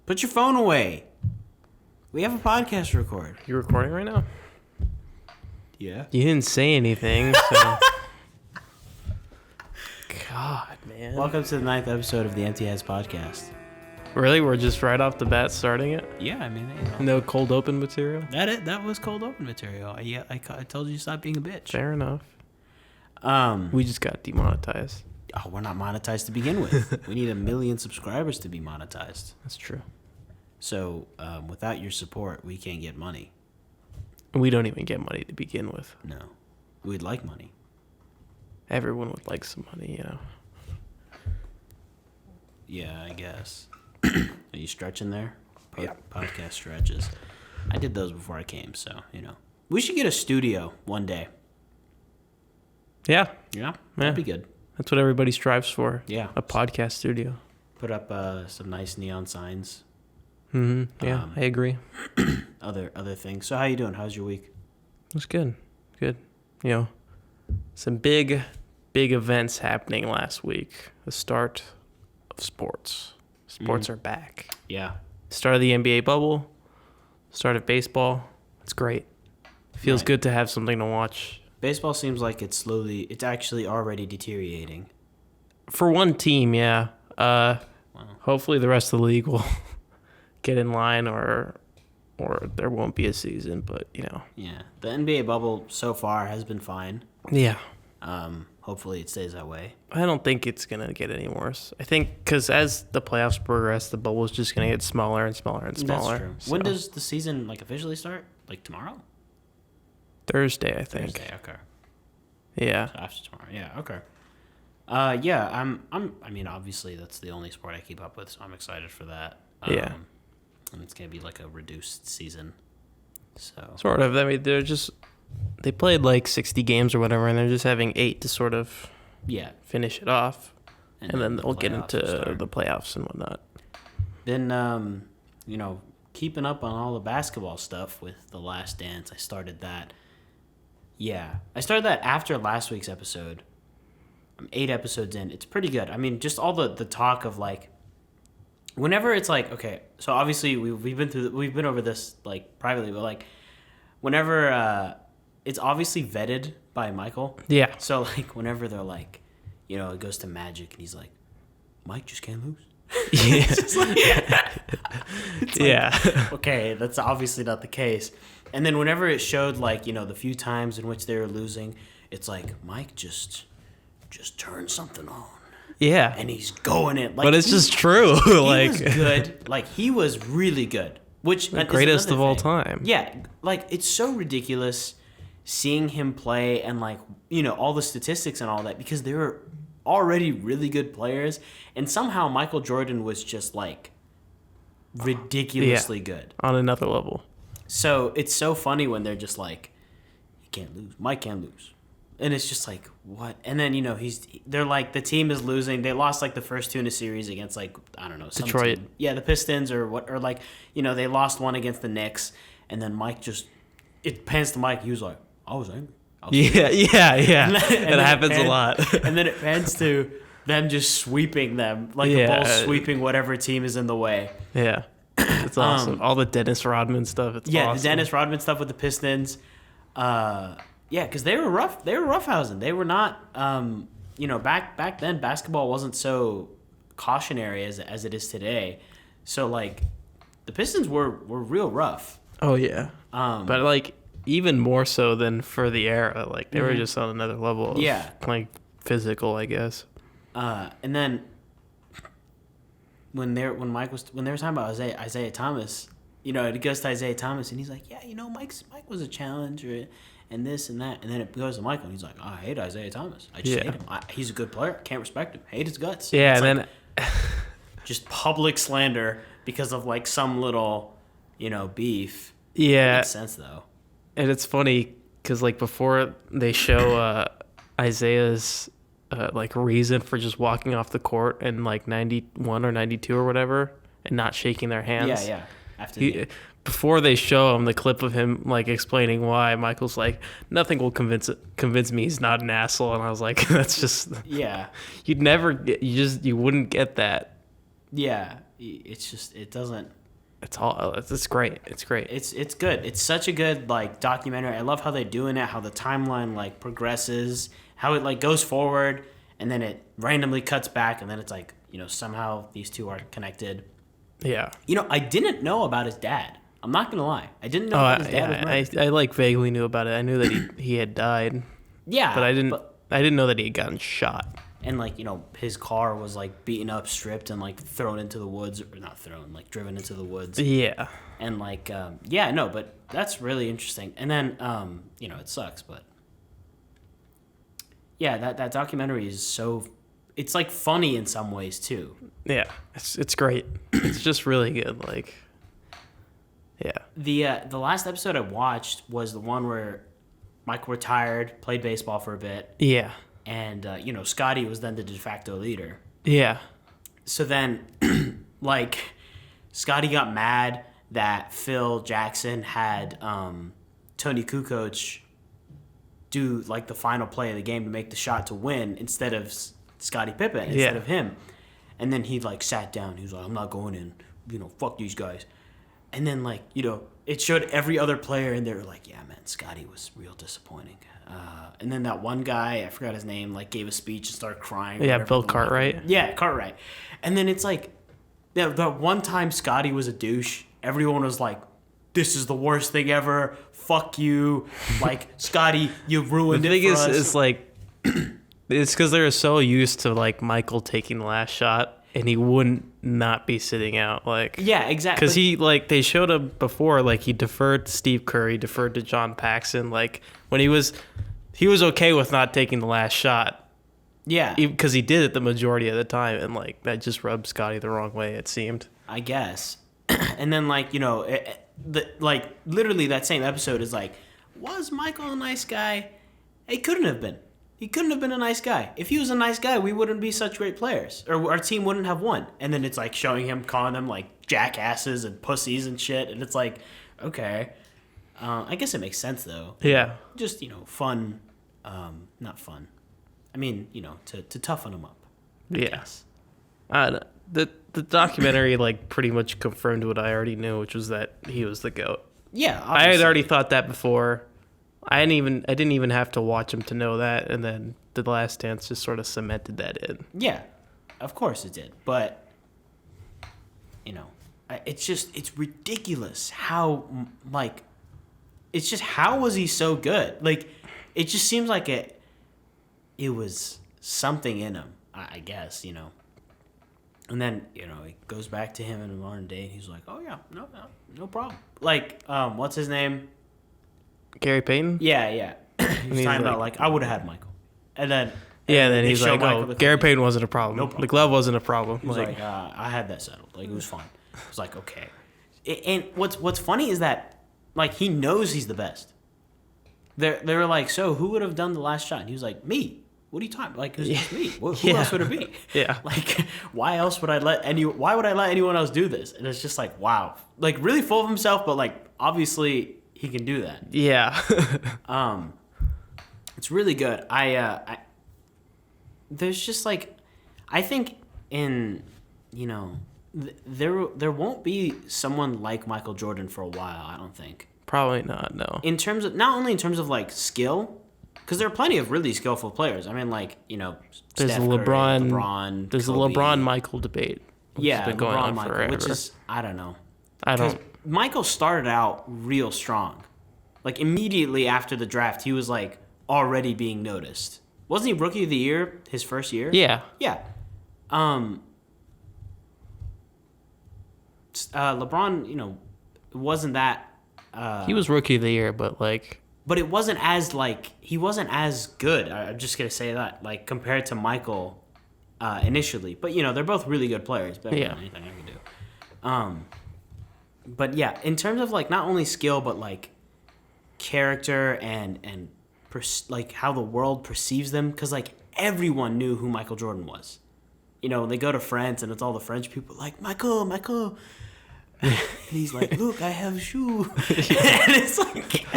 Put your phone away. We have a podcast to record. You recording right now? Yeah. You didn't say anything, so... God, man. Welcome to the 9th episode of the Empty Heads Podcast. Really? We're just right off the bat starting it? Yeah, I mean, No cold open material? That was cold open material. I told you to stop being a bitch. Fair enough. We just got demonetized. Oh, we're not monetized to begin with. We need 1 million subscribers to be monetized. That's true. So, without your support, we can't get money. We don't even get money to begin with. No. We'd like money. Everyone would like some money, you know. Yeah, I guess. Are you stretching there? Yeah. Podcast stretches. I did those before I came, so, you know. We should get a studio one day. Yeah. Yeah? That'd be good. That's what everybody strives for. Yeah. A podcast studio. Put up some nice neon signs. Mm-hmm. Yeah, I agree. Other things. So how you doing? How's your week? It was good. Good. You know, some big events happening last week. The start of sports. Sports are back. Yeah. Start of the NBA bubble. Start of baseball. It's great. Feels good to have something to watch. Baseball seems like it's actually already deteriorating. For one team, yeah. Hopefully the rest of the league will get in line or there won't be a season, but, you know. Yeah. The NBA bubble so far has been fine. Yeah. Hopefully it stays that way. I don't think it's going to get any worse. I think because as the playoffs progress, the bubble's just going to get smaller and smaller and smaller. That's true. So. When does the season officially start? Like tomorrow? Thursday, I think. Thursday, okay. Yeah. So after tomorrow. Yeah, okay. Yeah, I mean, obviously that's the only sport I keep up with, so I'm excited for that. Yeah. And it's going to be like a reduced season. So sort of. I mean, they played like 60 games or whatever, and they're just having 8 to sort of finish it off. And then they'll get into the playoffs and whatnot. Then, you know, keeping up on all the basketball stuff with The Last Dance, I started that. Yeah. I started that after last week's episode. I'm 8 episodes in. It's pretty good. I mean, just all the talk of, like, whenever it's like, okay, so obviously we've been over this, like, privately, but, like, whenever it's obviously vetted by Michael. Yeah. So, like, whenever they're like, you know, it goes to Magic and he's like, Mike just can't lose. Yeah. It's like, okay, that's obviously not the case. And then whenever it showed, like, you know, the few times in which they were losing, it's like Mike just turned something on. Yeah. And he's going in. Like, but it's just true. Like, he was good. Like, he was really good. Which the greatest of all time. Yeah. Like, it's so ridiculous seeing him play and, like, you know, all the statistics and all that, because they were already really good players, and somehow Michael Jordan was just, like, ridiculously good. On another level. So it's so funny when they're just like, he can't lose. Mike can't lose. And it's just like, what? And then, you know, they're like, the team is losing. They lost, like, the first 2 in a series against, like, I don't know. Some Detroit. Team. Yeah, the Pistons or like, you know, they lost one against the Knicks. And then Mike it pans to Mike. He was like, I was angry. Yeah. It happens a lot. And then it pans to them just sweeping them. Like the ball sweeping whatever team is in the way. Yeah. It's awesome. All the Dennis Rodman stuff. It's awesome. The Dennis Rodman stuff with the Pistons. Yeah, because they were rough. They were roughhousing. They were not. You know, back then basketball wasn't so cautionary as it is today. So, like, the Pistons were real rough. Oh yeah. But, like, even more so than for the era. Like, they were just on another level of like physical, I guess. And then when they were talking about Isaiah Thomas, you know, it goes to Isaiah Thomas and he's like, yeah, you know, Mike was a challenger and this and that, and then it goes to Michael and he's like, I hate Isaiah Thomas. I just hate him. He's a good player. I can't respect him. Hate his guts. Yeah, it's and like, then just public slander because of, like, some little, you know, beef. Yeah, it makes sense though. And it's funny because, like, before they show Isaiah's like reason for just walking off the court in, like, 91 or 92 or whatever and not shaking their hands. Yeah. After before they show him the clip of him, like, explaining why, Michael's like, nothing will convince me he's not an asshole. And I was like, that's just... Yeah. You wouldn't get that. Yeah. it's just it doesn't. It's great. It's great. It's good. It's such a good like documentary. I love how they're doing it, how the timeline like progresses, how it like goes forward, and then it randomly cuts back, and then it's like somehow these two are connected. Yeah. I didn't know about his dad. I'm not gonna lie. I didn't know his dad was murdered. I like vaguely knew about it. I knew that he had died. Yeah, but I didn't know that he had gotten shot. And like his car was like beaten up, stripped, and like thrown into the woods, or not thrown, like driven into the woods. Yeah. And like but that's really interesting. And then it sucks, but yeah, that documentary is it's like funny in some ways too. Yeah, it's great. It's just really good. Like, yeah. The last episode I watched was the one where Michael retired, played baseball for a bit. Yeah. And Scotty was then the de facto leader. Yeah. So then, like, Scotty got mad that Phil Jackson had Tony Kukoc do like the final play of the game to make the shot to win instead of Scottie Pippen instead of him. And then he like sat down. He was like, I'm not going in. Fuck these guys. And then like, it showed every other player and they were like, yeah, man, Scotty was real disappointing. And then that one guy, I forgot his name, like gave a speech and started crying. Yeah, Bill Cartwright. Yeah, Cartwright. And then it's like, the one time Scotty was a douche, everyone was like, this is the worst thing ever. Fuck you. Like, Scotty, you ruined it for us. The thing is like, it's because they were so used to like Michael taking the last shot, and he wouldn't not be sitting out. Like, yeah, exactly. Because they showed him before, like he deferred to Steve Kerr, he deferred to John Paxson. Like when he was okay with not taking the last shot. Yeah, because he did it the majority of the time, and like that just rubbed Scotty the wrong way. It seemed. I guess. And then like literally that same episode is like, was Michael a nice guy? He couldn't have been. He couldn't have been a nice guy. If he was a nice guy, we wouldn't be such great players. Or our team wouldn't have won. And then it's like showing him calling them like jackasses and pussies and shit. And it's like, okay. I guess it makes sense though. Yeah. Just, fun. Not fun. I mean, to toughen him up. Yes. The documentary like pretty much confirmed what I already knew, which was that he was the GOAT. Yeah. Obviously. I had already thought that before. I didn't even have to watch him to know that, and then The Last Dance just sort of cemented that in. Yeah, of course it did, but it's ridiculous how it's just how was he so good? Like, it just seems like it was something in him, I guess, And then it goes back to him in the modern day, and he's like, oh yeah, no problem. Like, what's his name? Gary Payton? Yeah. He was talking about, like, I would have had Michael. And then... Yeah, then he's like, Gary Payton wasn't a problem. No problem. The glove wasn't a problem. He was like, I had that settled. Like, it was fine. I was like, okay. And what's funny is that, like, he knows he's the best. They were like, so who would have done the last shot? And he was like, me. What are you talking about? Like, it was just me. Who else would it be? Yeah. Like, why would I let anyone else do this? And it's just like, wow. Like, really full of himself, but, like, obviously... he can do that. Yeah. It's really good. There's just like, I think there won't be someone like Michael Jordan for a while. I don't think. Probably not. No. In terms of not only in terms of like skill, because there are plenty of really skillful players. I mean, like there's Steph LeBron. Curry, There's Kobe. the LeBron Michael debate. Yeah, been going LeBron on Michael, forever. which is I don't know. Michael started out real strong. Like, immediately after the draft, he was, like, already being noticed. Wasn't he Rookie of the Year his first year? Yeah. Yeah. LeBron, wasn't that... he was Rookie of the Year, but, like... But it wasn't as, like... He wasn't as good. I'm just going to say that. Like, compared to Michael initially. But, they're both really good players. Better than anything I can do. But yeah, in terms of like not only skill but like character and like how the world perceives them, because like everyone knew who Michael Jordan was. When they go to France and it's all the French people like Michael, and he's like, look, I have a shoe, and it's like,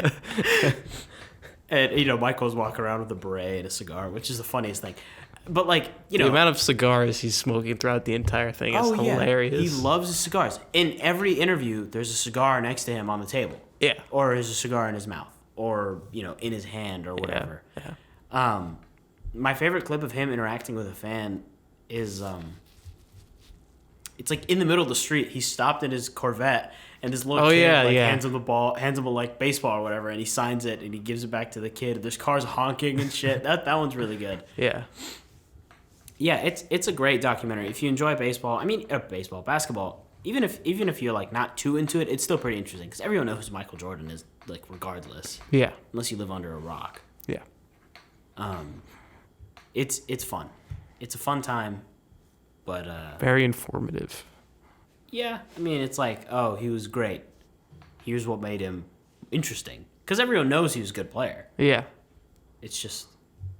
and Michael's walking around with a beret and a cigar, which is the funniest thing. But like, the amount of cigars he's smoking throughout the entire thing is hilarious. He loves his cigars. In every interview, there's a cigar next to him on the table. Yeah. Or there's a cigar in his mouth, or in his hand, or whatever. Yeah. My favorite clip of him interacting with a fan is it's like in the middle of the street. He stopped in his Corvette, and this little kid hands him the ball, hands him a like baseball or whatever, and he signs it and he gives it back to the kid. There's cars honking and shit. That one's really good. Yeah. Yeah, it's a great documentary. If you enjoy baseball, basketball, even if you're like not too into it, it's still pretty interesting because everyone knows who Michael Jordan is, like regardless. Yeah. Unless you live under a rock. Yeah. It's fun. It's a fun time, but very informative. Yeah, I mean, it's like, oh, he was great. Here's what made him interesting, because everyone knows he was a good player. Yeah. It's just,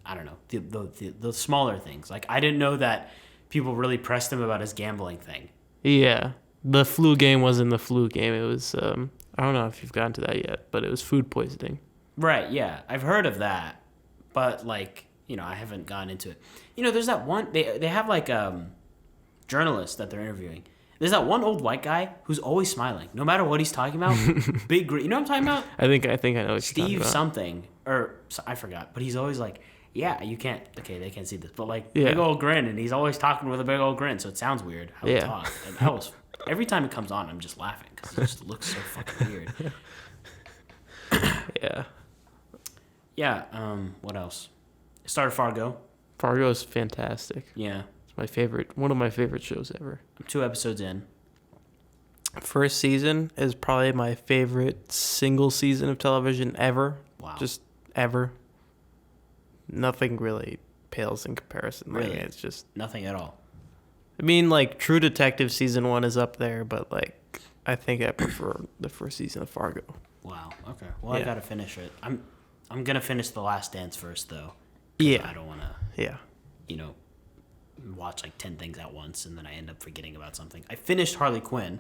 I don't know, the smaller things. Like, I didn't know that people really pressed him about his gambling thing. Yeah. The flu game wasn't the flu game. It was, I don't know if you've gotten to that yet, but it was food poisoning. Right, yeah. I've heard of that, but, like, I haven't gotten into it. There's that one, they have, like, journalists that they're interviewing. There's that one old white guy who's always smiling, no matter what he's talking about. Big green. You know what I'm talking about? I think I know what Steve you're talking about. something, or I forgot, but he's always like, yeah, you can't. Okay, they can't see this, but like big old grin, and he's always talking with a big old grin, so it sounds weird how he talks. And that was every time it comes on, I'm just laughing because it just looks so fucking weird. Yeah. Yeah. What else? I started Fargo. Fargo is fantastic. Yeah. One of my favorite shows ever. I'm 2 episodes in. First season is probably my favorite single season of television ever. Wow. Just ever. Nothing really pales in comparison. Really? Like, it's just nothing at all. I mean, like, True Detective season 1 is up there, but like, I think I prefer the first season of Fargo. Wow. Okay. Well, I gotta finish it. I'm gonna finish The Last Dance first, though. Yeah. I don't wanna. Yeah. Watch like 10 things at once and then I end up forgetting about something. I finished Harley Quinn.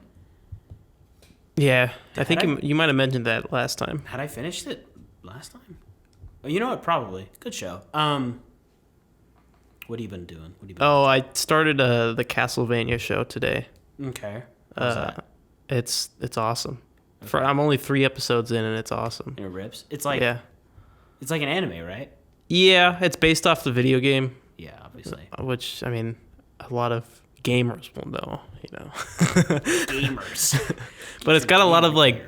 Yeah, I think you might have mentioned that last time. Had I finished it last time? Oh, you know what? Probably. Good show. What have you been doing? I started the Castlevania show today. Okay. How's that? It's awesome. Okay. I'm only 3 episodes in and it's awesome. It rips. It's like it's like an anime, right? Yeah, it's based off the video game. Yeah, obviously. Which, I mean, a lot of gamers will know, Gamers. But it's got a lot of like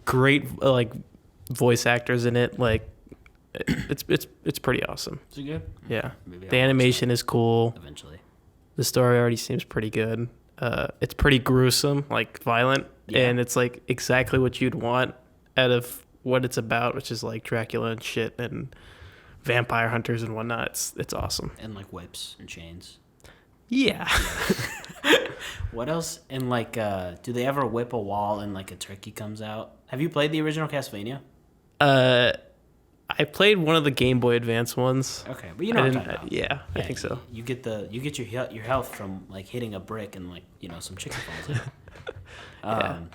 great like voice actors in it. Like it's pretty awesome. Is it good? Yeah. Maybe The animation is cool. Eventually. The story already seems pretty good. It's pretty gruesome, like violent, and it's like exactly what you'd want out of what it's about, which is like Dracula and shit and vampire hunters and whatnot. It's awesome. And like whips and chains. Yeah. What else? And like, do they ever whip a wall and like a turkey comes out? Have you played the original Castlevania? I played one of the Game Boy Advance ones. Okay, but you know what I'm talking about. Yeah, I think so. You get your health from like hitting a brick and like some chicken falls in.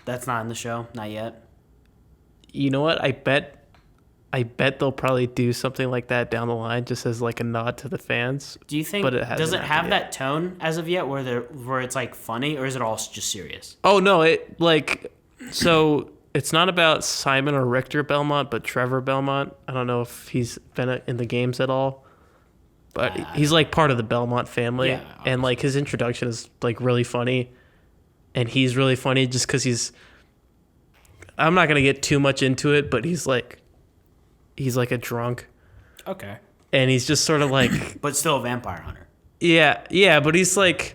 That's not in the show, not yet. You know what? I bet they'll probably do something like that down the line, just as like a nod to the fans. Do you think? Does it have that tone as of yet, where it's like funny, or is it all just serious? Oh no! It's not about Simon or Richter Belmont, but Trevor Belmont. I don't know if he's been in the games at all, but he's like part of the Belmont family, and like his introduction is like really funny, and he's really funny just because he's. I'm not gonna get too much into it, but he's like a drunk. Okay. And he's just sort of like... But still a vampire hunter. Yeah, but he's like,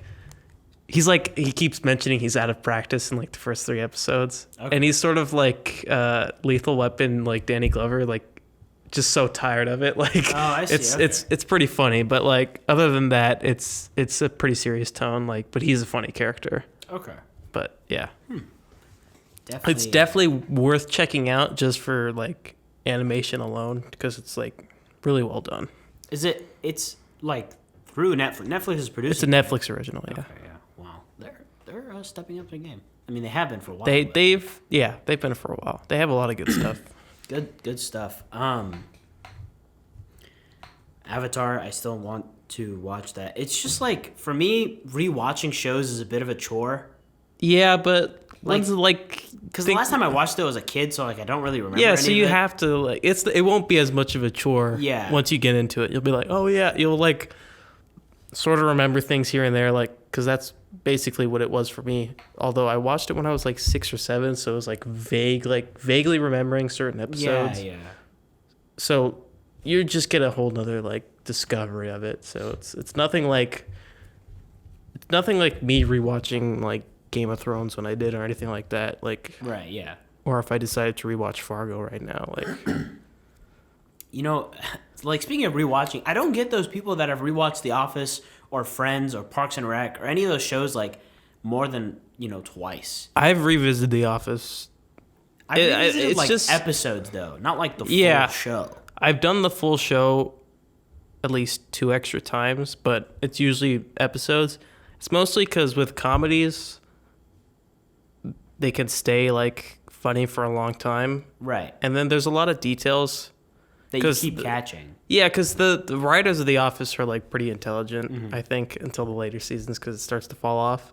he keeps mentioning he's out of practice in like the first 3 episodes. Okay. And he's sort of like Lethal Weapon, like Danny Glover, like just so tired of it. Like, I see. It's pretty funny, but like other than that, it's a pretty serious tone. Like, but he's a funny character. Okay. But yeah. Definitely. It's definitely worth checking out just for like animation alone because it's like really well done. It's like through Netflix. Netflix is producing. It's a Netflix original, yeah. Okay, yeah. Wow. They're stepping up their game. I mean, they have been for a while. They've been for a while. They have a lot of good stuff. Good stuff. Avatar, I still want to watch that. It's just like for me, rewatching shows is a bit of a chore. Yeah, but Like- one's like Because the last time I watched it was a kid, so like I don't really remember. yeah, any so of you it. have to like it won't be as much of a chore. Yeah. Once you get into it, you'll be like, oh yeah, you'll like sort of remember things here and there, like because that's basically what it was for me. Although I watched it when I was like 6 or 7, so it was like vaguely remembering certain episodes. Yeah. So you just get a whole nother like discovery of it. So it's nothing like me rewatching like Game of Thrones when I did or anything like that. Like Right. Yeah. or if I decided to rewatch Fargo right now, like You know, like speaking of rewatching, I don't get those people that have rewatched The Office or Friends or Parks and Rec or any of those shows like more than twice. I've revisited The Office. I've revisited it's like just- episodes though, not like the full Yeah. show. I've done the full show at least 2 extra times, but it's usually episodes. It's mostly because with comedies, they can stay like funny for a long time, Right. and then there's a lot of details. That you 'Cause keep the- catching. Yeah, because the writers of The Office are like pretty intelligent, Mm-hmm. I think, until the later seasons because it starts to fall off.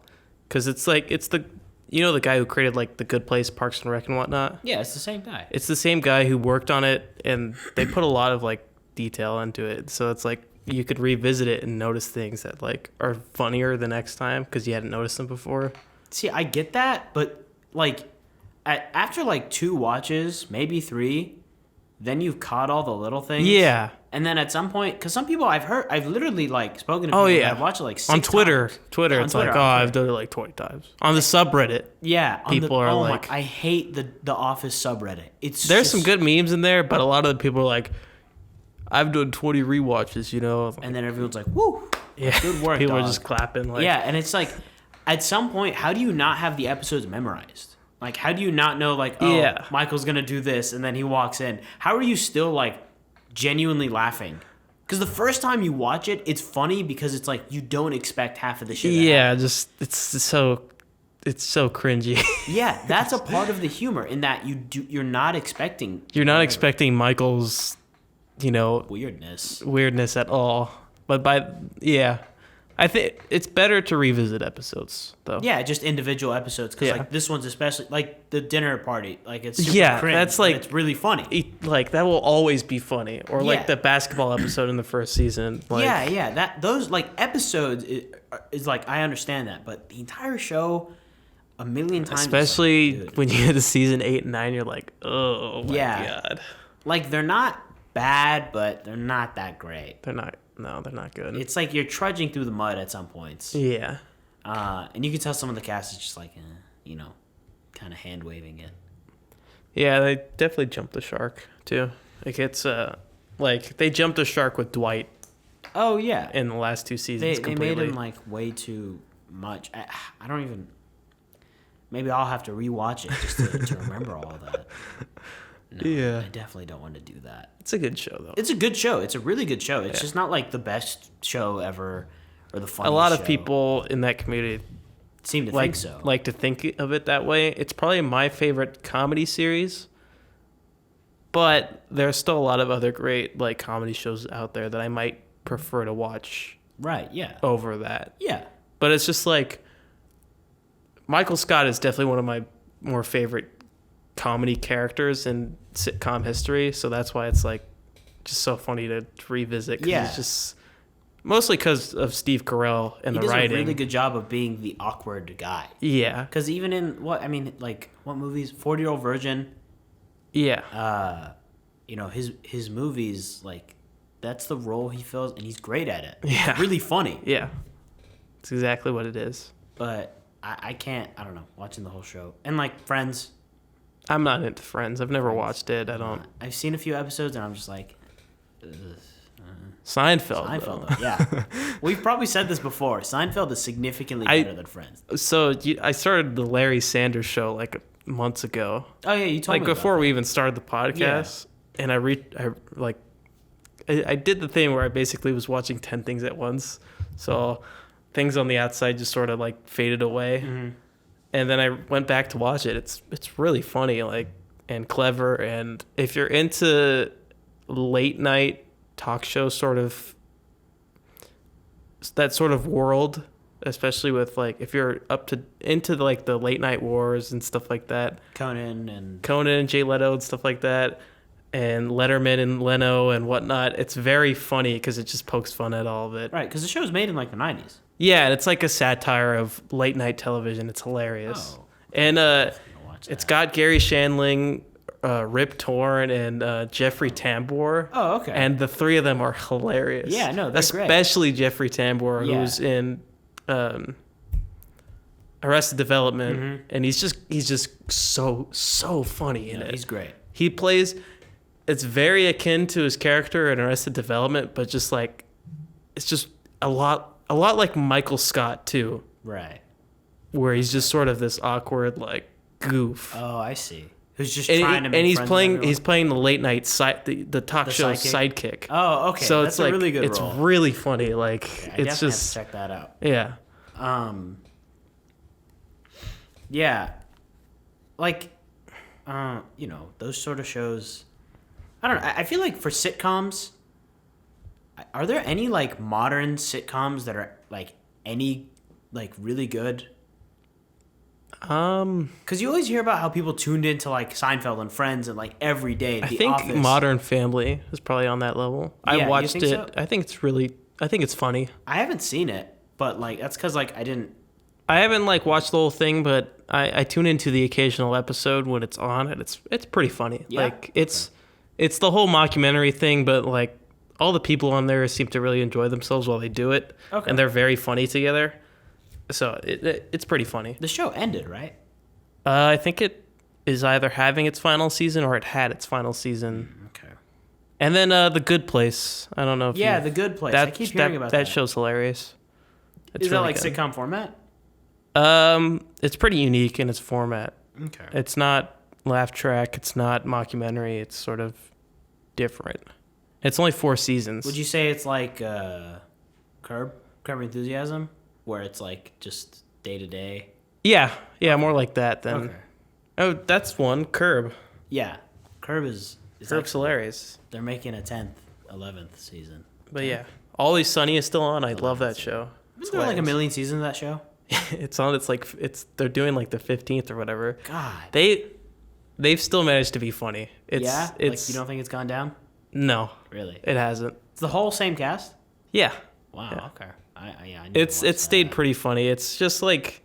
Because it's like it's the the guy who created like The Good Place, Parks and Rec, and whatnot. Yeah, it's the same guy. It's the same guy who worked on it, and they put a lot of like detail into it. So it's like you could revisit it and notice things that like are funnier the next time because you hadn't noticed them before. See, I get that, but like after like 2 watches, maybe 3, then you've caught all the little things. Yeah. And then at some point, because some people I've literally like spoken to Oh, people yeah. that have watched it like 6 On Twitter, times. Twitter, On it's Twitter, like, on oh, Twitter. I've done it like 20 times. On the subreddit, Yeah, on people are oh like- my, I hate the Office subreddit. It's there's just- some good memes in there, but a lot of the people are like, I've done 20 rewatches, and then everyone's like, "Woo, Yeah, good work, people are dog." just clapping. Like, yeah." And it's like, at some point, how do you not have the episodes memorized? Like, how do you not know, like, oh, Yeah. Michael's gonna do this, and then he walks in? How are you still like genuinely laughing? Because the first time you watch it, it's funny because it's like you don't expect half of the shit. yeah, just it's so cringy. Yeah, that's a part of the humor in that you're not expecting. You're not whatever expecting Michael's, weirdness. weirdness at all. But I think it's better to revisit episodes though. Yeah, just individual episodes because Yeah. like this one's especially like the dinner party. Like it's super Yeah, cringe, that's but like- it's really funny. Like that will always be funny. Or Yeah. like the basketball episode in the first season. Like, yeah. That those like episodes is like I understand that, but the entire show, a million times, it's like, especially dude. when you get to season 8 and 9, you're like, oh my Yeah. god. Like they're not bad, but they're not that great. They're not good. It's like you're trudging through the mud at some points, Yeah. and you can tell some of the cast is just like, kind of hand waving it. Yeah, they definitely jumped the shark too. Like it's like they jumped the shark with Dwight Oh yeah, in the last 2 seasons they completely. made him like way too much. I don't even. Maybe I'll have to rewatch it just to remember all that. No, Yeah. I definitely don't want to do that. It's a good show though. It's a good show. It's a really good show. It's Yeah. just not like the best show ever or the funniest A lot of show. people in that community seem to like think so. like to think of it that way. It's probably my favorite comedy series, but there's still a lot of other great like comedy shows out there that I might prefer to watch Right, yeah. over that. Yeah. But it's just like Michael Scott is definitely one of my more favorite comedy characters in sitcom history, so that's why it's like just so funny to revisit. 'Cause Yeah. it's just mostly because of Steve Carell and He the does writing. a really good job of being the awkward guy. Yeah, Because even in what movies? 40-Year-Old Virgin. yeah, His movies, like, that's the role he fills, and he's great at it. Yeah. It's really funny. yeah. It's exactly what it is. But I can't. I don't know. Watching the whole show and like Friends. I'm not into Friends. I've never watched it. I don't. I've seen a few episodes, and I'm just like, ugh. Seinfeld. Seinfeld, though. though, yeah. We've probably said this before. Seinfeld is significantly better than Friends. So I started the Larry Sanders Show like months ago. Oh yeah, you told Like me before about we even started the podcast, and I did the thing where I basically was watching 10 things at once. So things on the outside just sort of like faded away. Mm-hmm. And then I went back to watch it. It's really funny, like, and clever. And if you're into late night talk show sort of that sort of world, especially with like if you're up to into like the late night wars and stuff like that. Conan and Jay Leto and stuff like that, and Letterman and Leno and whatnot. It's very funny because it just pokes fun at all of it. right, because the show was made in like the 90s. Yeah, and it's like a satire of late night television. It's hilarious. Oh, And watch it's that. got Gary Shandling, Rip Torn, and Jeffrey Tambor. Oh, okay. And the three of them are hilarious. Yeah, no, they're great. Especially Jeffrey Tambor, Yeah. who's in Arrested Development, and he's just so funny in it. He's great. He plays. It's very akin to his character in Arrested Development, but just like it's just a lot like Michael Scott too, Right. where he's just sort of this awkward like goof. Oh, I see. Who's just And, trying to make and he's friends with playing everyone? he's playing the late night the talk The show sidekick? sidekick. Oh, okay. So That's it's like a really good it's role. really funny. Like I it's definitely just have to check that out. yeah. Yeah. Like, those sort of shows. I don't know. I feel like for sitcoms, are there any like modern sitcoms that are like any like really good? Because you always hear about how people tuned into like Seinfeld and Friends and like every day. I The think Office. Modern Family is probably on that level. Yeah, I you watched think it. so? I think it's funny. I haven't seen it, but like that's because like I didn't. I haven't like watched the whole thing, but I tune into the occasional episode when it's on, and it's pretty funny. Yeah? Like it's the whole mockumentary thing, but like all the people on there seem to really enjoy themselves while they do it, Okay. and they're very funny together. So it's pretty funny. The show ended, right? I think it is either having its final season or it had its final season. Okay. And then The Good Place. I don't know if Yeah, you've- The Good Place. I keep hearing about that. That show's hilarious. It's Is that really like good. sitcom format? It's pretty unique in its format. Okay. It's not laugh track. It's not mockumentary. It's sort of different. It's only 4 seasons. Would you say it's like Curb Enthusiasm, where it's like just day to day? Yeah, more like that than. Okay. Oh, that's one. Curb. Yeah, Curb is Curb's hilarious. they're making a 10th, 11th season. But yeah, Always Sunny is still on. I love that show. Isn't there like a million seasons of that show? It's on. They're doing like the 15th or whatever. God. They've still managed to be funny. It's Like you don't think it's gone down? No, Really? it hasn't. It's the whole same cast? Yeah, Wow. Yeah. Okay. I need to watch it's stayed that. pretty funny. It's just like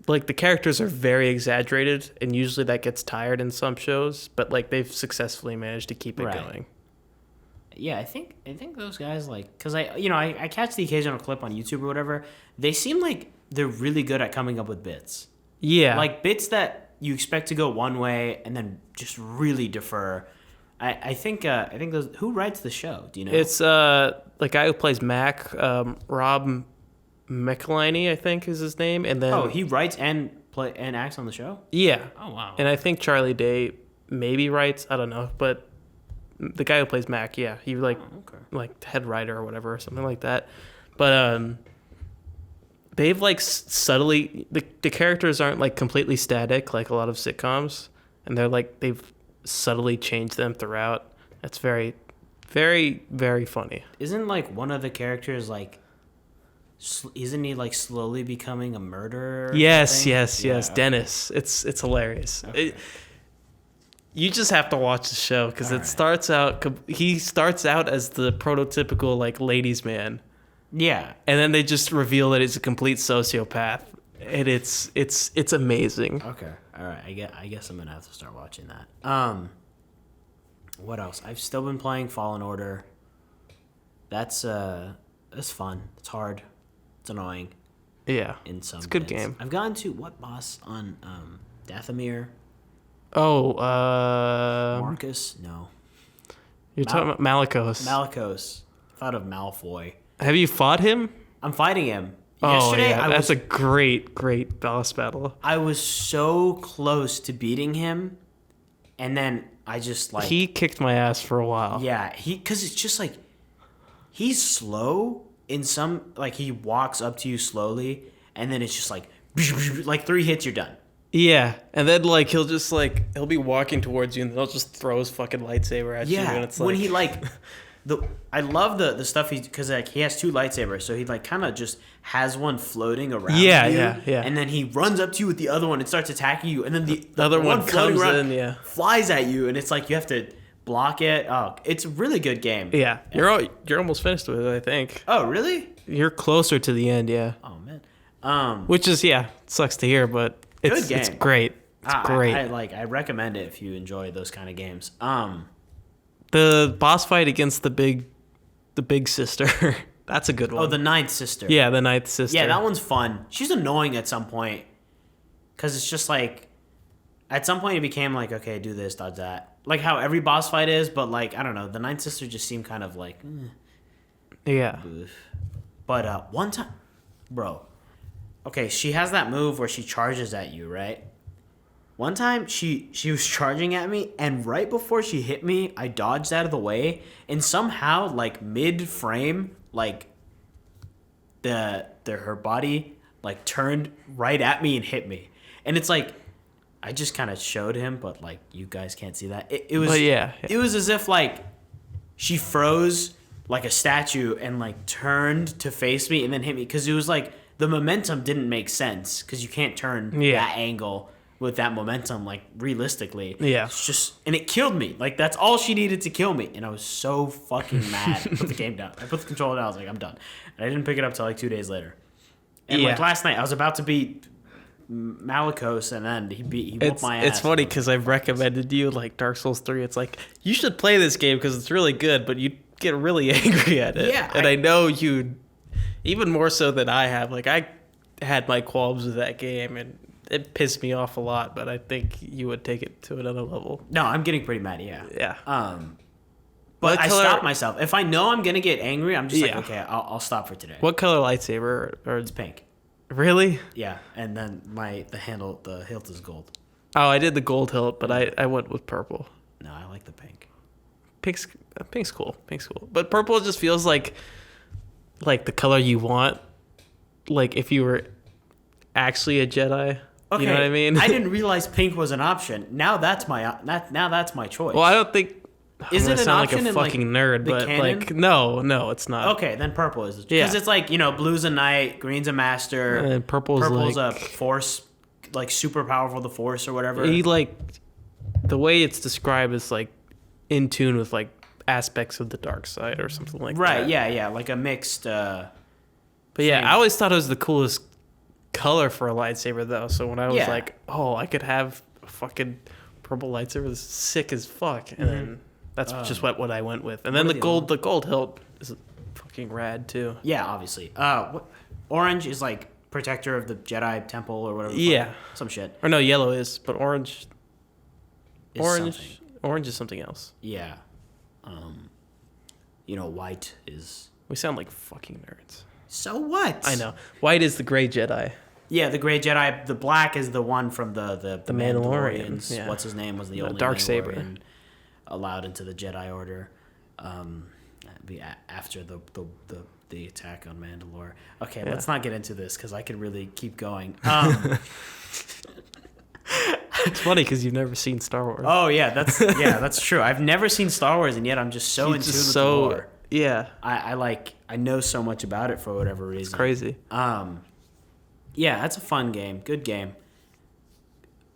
like the characters are very exaggerated, and usually that gets tired in some shows. But like they've successfully managed to keep it Right. going. Yeah, I think those guys like because I catch the occasional clip on YouTube or whatever. They seem like they're really good at coming up with bits. Yeah, Like bits that you expect to go one way and then just really defer. I think those who writes the show? Do you know? it's the guy who plays Mac, Rob McElhenney, I think is his name, and then he writes and acts on the show. yeah, Oh wow. and I think Charlie Day maybe writes. I don't know, but the guy who plays Mac, yeah, he okay. like head writer or whatever, or something like that. But they've like subtly the characters aren't like completely static like a lot of sitcoms, and they've subtly changed them throughout. It's very, very, very funny. Isn't like one of the characters like? Isn't he like slowly becoming a murderer? or Yes, something? yes, Yeah, yes. okay. Dennis, it's hilarious. Okay. You just have to watch the show because All it right. starts out. He starts out as the prototypical like ladies' man. Yeah. And then they just reveal that he's a complete sociopath, and it's amazing. Okay. All right. I guess I'm gonna have to start watching that. What else? I've still been playing Fallen Order. That's fun. It's hard. It's annoying Yeah, in some. it's a good bits. game. I've gotten to what boss on Dathomir? Oh, Marcus? No. you're talking about Malicos. Malicos. Thought of Malfoy. Have you fought him? I'm fighting him. Oh Yesterday, yeah, that's a great boss battle. I was so close to beating him, and then I just like He kicked my ass for a while. yeah because it's just like he's slow in some like he walks up to you slowly, and then it's just like 3 hits you're done. Yeah, and then like he'll be walking towards you, and he'll just throw his fucking lightsaber at you, Yeah, and it's like when he like I love the stuff because like he has 2 lightsabers, so he like kind of just has one floating around you, Yeah, and then he runs up to you with the other one and starts attacking you, and then the other one floating comes around in, flies at you, and it's like you have to block it. Oh, it's a really good game. Yeah, you're almost finished with it, I think. Oh, really? You're closer to the end, yeah. Oh man. Which is sucks to hear, but it's game. it's great. It's great. I recommend it if you enjoy those kind of games. The boss fight against the big sister. That's a good one. Oh, the ninth sister. Yeah, the ninth sister. Yeah, that one's fun. She's annoying at some point because it's just like at some point it became like, okay, do this, dodge that, like how every boss fight is. But like I don't know, the ninth sister just seemed kind of like, yeah. But one time, bro. Okay, she has that move where she charges at you, right? One time she was charging at me, and right before she hit me, I dodged out of the way, and somehow like mid frame, like her body like turned right at me and hit me, and it's like I just kind of showed him, but like you guys can't see that. It was it was as if like she froze like a statue and like turned to face me and then hit me because it was like the momentum didn't make sense because you can't turn that angle with that momentum, like realistically. Yeah. It's just, and it killed me. Like that's all she needed to kill me. And I was so fucking mad. I put the game down. I put the controller down. I was like, I'm done. And I didn't pick it up till like 2 days later. And like last night, I was about to beat Malicos, and then he whooped my ass. It's funny because I've recommended you like Dark Souls 3. It's like, you should play this game because it's really good, but you get really angry at it. Yeah. And I know you, even more so than I have. Like I had my qualms with that game, and it pissed me off a lot, but I think you would take it to another level. No, I'm getting pretty mad, yeah. Yeah. But I stop myself. If I know I'm going to get angry, I'm just like, okay, I'll stop for today. What color lightsaber? Or It's pink. Really? Yeah, and then the hilt is gold. Oh, I did the gold hilt, but I went with purple. No, I like the pink. Pink's cool. Pink's cool. But purple just feels like the color you want, like if you were actually a Jedi. Okay, you know what I mean? I didn't realize pink was an option. Now that's my choice. Well, I don't think. Is it an option like a fucking nerd? But canon? like, no, it's not. Okay, then purple is because it's like blue's a knight, green's a master, and purple's a force, like super powerful, the force or whatever. He like the way it's described is like in tune with like aspects of the dark side or something like that. Right? Yeah, like a mixed. But yeah, I always thought it was the coolest color for a lightsaber though. So when I was like, oh, I could have a fucking purple lightsaber, this is sick as fuck, and then that's just what I went with. And then the gold hilt is fucking rad too. Yeah, obviously. Orange is like protector of the Jedi temple or whatever. Yeah, some shit. Or no, yellow is, but orange is something else. Yeah. White is. We sound like fucking nerds. So what? I know. White is the gray Jedi. Yeah, the gray Jedi. The black is the one from the Mandalorians. Yeah. What's his name was the only dark Mandalorian saber allowed into the Jedi Order. After the attack on Mandalore. Okay, let's not get into this because I could really keep going. It's funny because you've never seen Star Wars. Oh yeah, that's true. I've never seen Star Wars, and yet I'm just so in tune with the lore. Yeah, I know so much about it for whatever reason. It's crazy. Yeah, that's a fun game. Good game.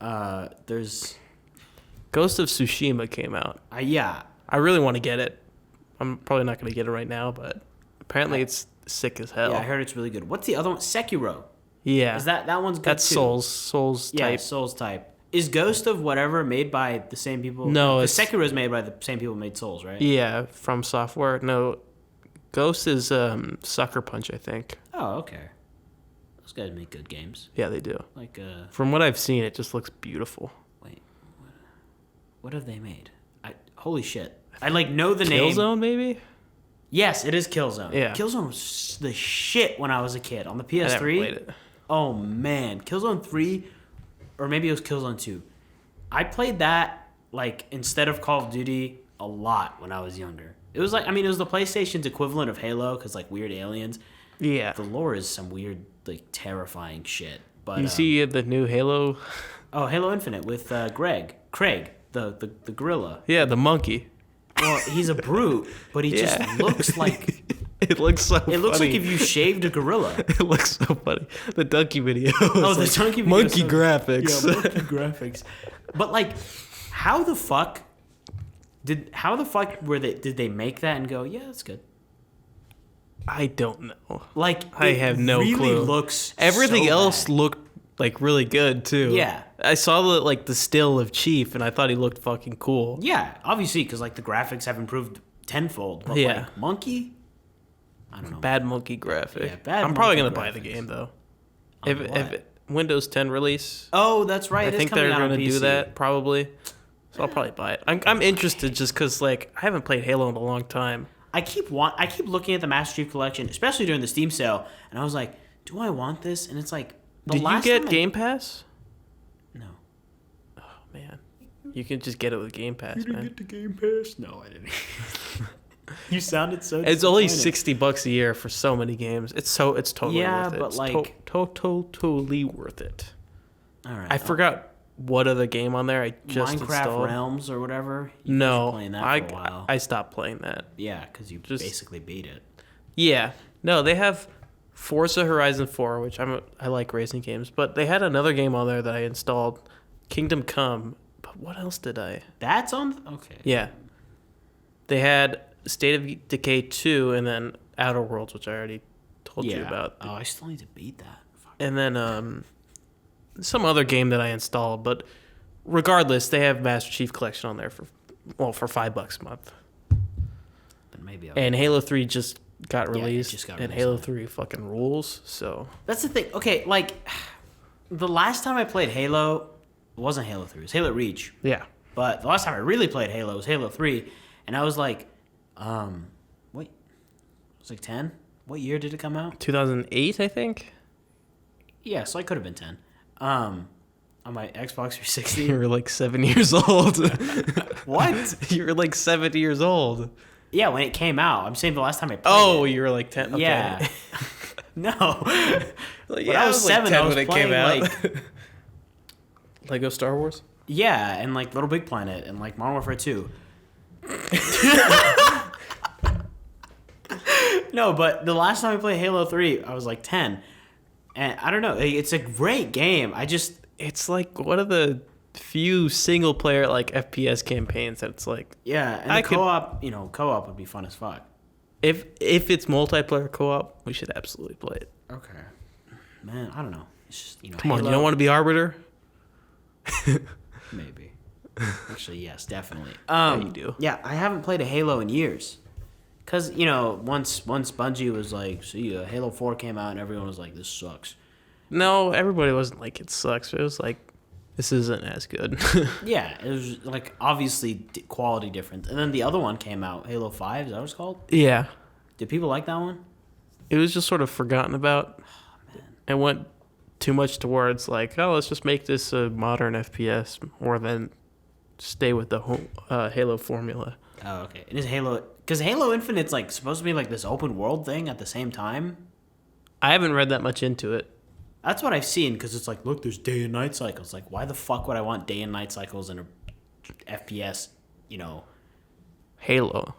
There's Ghost of Tsushima came out. Yeah. I really want to get it. I'm probably not going to get it right now, but apparently it's sick as hell. Yeah, I heard it's really good. What's the other one? Sekiro. Yeah. Is that one's good That's too? Souls type. Yeah, Souls type. Is Ghost of whatever made by the same people? No, because Sekiro is made by the same people who made Souls, right? Yeah, from Software. No, Ghost is Sucker Punch, I think. Oh, okay. Those guys make good games. Yeah, they do. Like from what I've seen, it just looks beautiful. Wait, what have they made? Holy shit! I know the name. Killzone, maybe. Yes, it is Killzone. Yeah. Killzone was the shit when I was a kid on the PS3. I never played it. Oh man, Killzone 3, or maybe it was Killzone 2. I played that instead of Call of Duty a lot when I was younger. It was it was the PlayStation's equivalent of Halo because weird aliens. Yeah. The lore is some weird terrifying shit. But you see the new Halo? Oh, Halo Infinite with Craig, the gorilla. Yeah, the monkey. Well, he's a brute, but he just looks like... It looks so funny. It looks like if you shaved a gorilla. It looks so funny. The donkey video. Oh, the donkey video. Monkey graphics. Yeah, monkey graphics. But like, how the fuck did they make that and go, yeah, that's good? I don't know. Like, I have no really clue. Looks everything so else bad. looked like really good too. Yeah. I saw the still of Chief and I thought he looked fucking cool. Yeah, obviously, because like the graphics have improved tenfold. But like Monkey, I don't know. Bad monkey graphic. Yeah, bad I'm probably monkey gonna buy the graphics. game though. On If what? Windows 10 release, Oh, that's right. I it's think coming they're out on gonna do PC. that probably. So I'll probably buy it. I'm interested just because like I haven't played Halo in a long time. I keep looking at the Master Chief Collection, especially during the Steam sale, and I was like, do I want this? And it's like, Did you get Game Pass? No. Oh man, you can just get it with Game Pass, man. Get the Game Pass? No, I didn't. You sounded so. It's only disappointed. $60 a year for so many games. It's totally Yeah, worth it. but It's like- totally worth it. All right. I forgot what other game on there I just Minecraft installed. Realms or whatever. You guys were No, playing that for a while. I stopped playing that. Yeah, because you just- basically beat it. Yeah, no, they have Forza Horizon 4, which I like racing games, but they had another game on there that I installed, Kingdom Come. But what else did I? That's on. Okay. Yeah, they had State of Decay 2, and then Outer Worlds, which I already told you about. Oh, I still need to beat that. Fuck. And then some other game that I installed, but regardless, they have Master Chief Collection on there for $5 a month. Then maybe. And Halo 3 just got it released, just got and released. Halo 3 fucking rules. So That's the thing. Okay, like the last time I played Halo, it wasn't Halo 3. It was Halo Reach. yeah, But the last time I really played Halo was Halo 3, and I was like, wait, it was like 10. What year did it come out? 2008, I think. Yeah, so I could have been 10. On my Xbox 360. You were like 7 years old. What? You were like 70 years old. Yeah, when it came out. I'm saying the last time I played Oh, it. you were like 10. Okay. Yeah. No. Like, When I was 7, I was when it playing, came out. like- Lego Star Wars. Yeah, and like Little Big Planet and like Modern Warfare 2. No, but the last time I played Halo 3, I was like 10. And I don't know, it's a great game. It's like one of the few single player like FPS campaigns that it's like Yeah, and I the could- co-op would be fun as fuck. if it's multiplayer co-op, we should absolutely play it. Okay. Man, I don't know. It's just, Come on, you Halo- don't want to be Arbiter? Maybe. Actually, yes, definitely. you do. Yeah, I haven't played a Halo in years. Cause once Bungie was like, see, Halo 4 came out and everyone was like, this sucks. No, everybody wasn't like it sucks. It was like this isn't as good. Yeah, it was like obviously quality difference. And then the other one came out, Halo 5. Is that what it's called? Yeah, Did people like that one? it was just sort of forgotten about. And went too much towards like, oh, let's just make this a modern FPS more than stay with the whole Halo formula. Oh, okay. It is Halo, because Halo Infinite's like supposed to be like this open world thing at the same time. I haven't read that much into it. That's what I've seen, because it's like, look, there's day and night cycles. Like, why the fuck would I want day and night cycles in a FPS? Halo.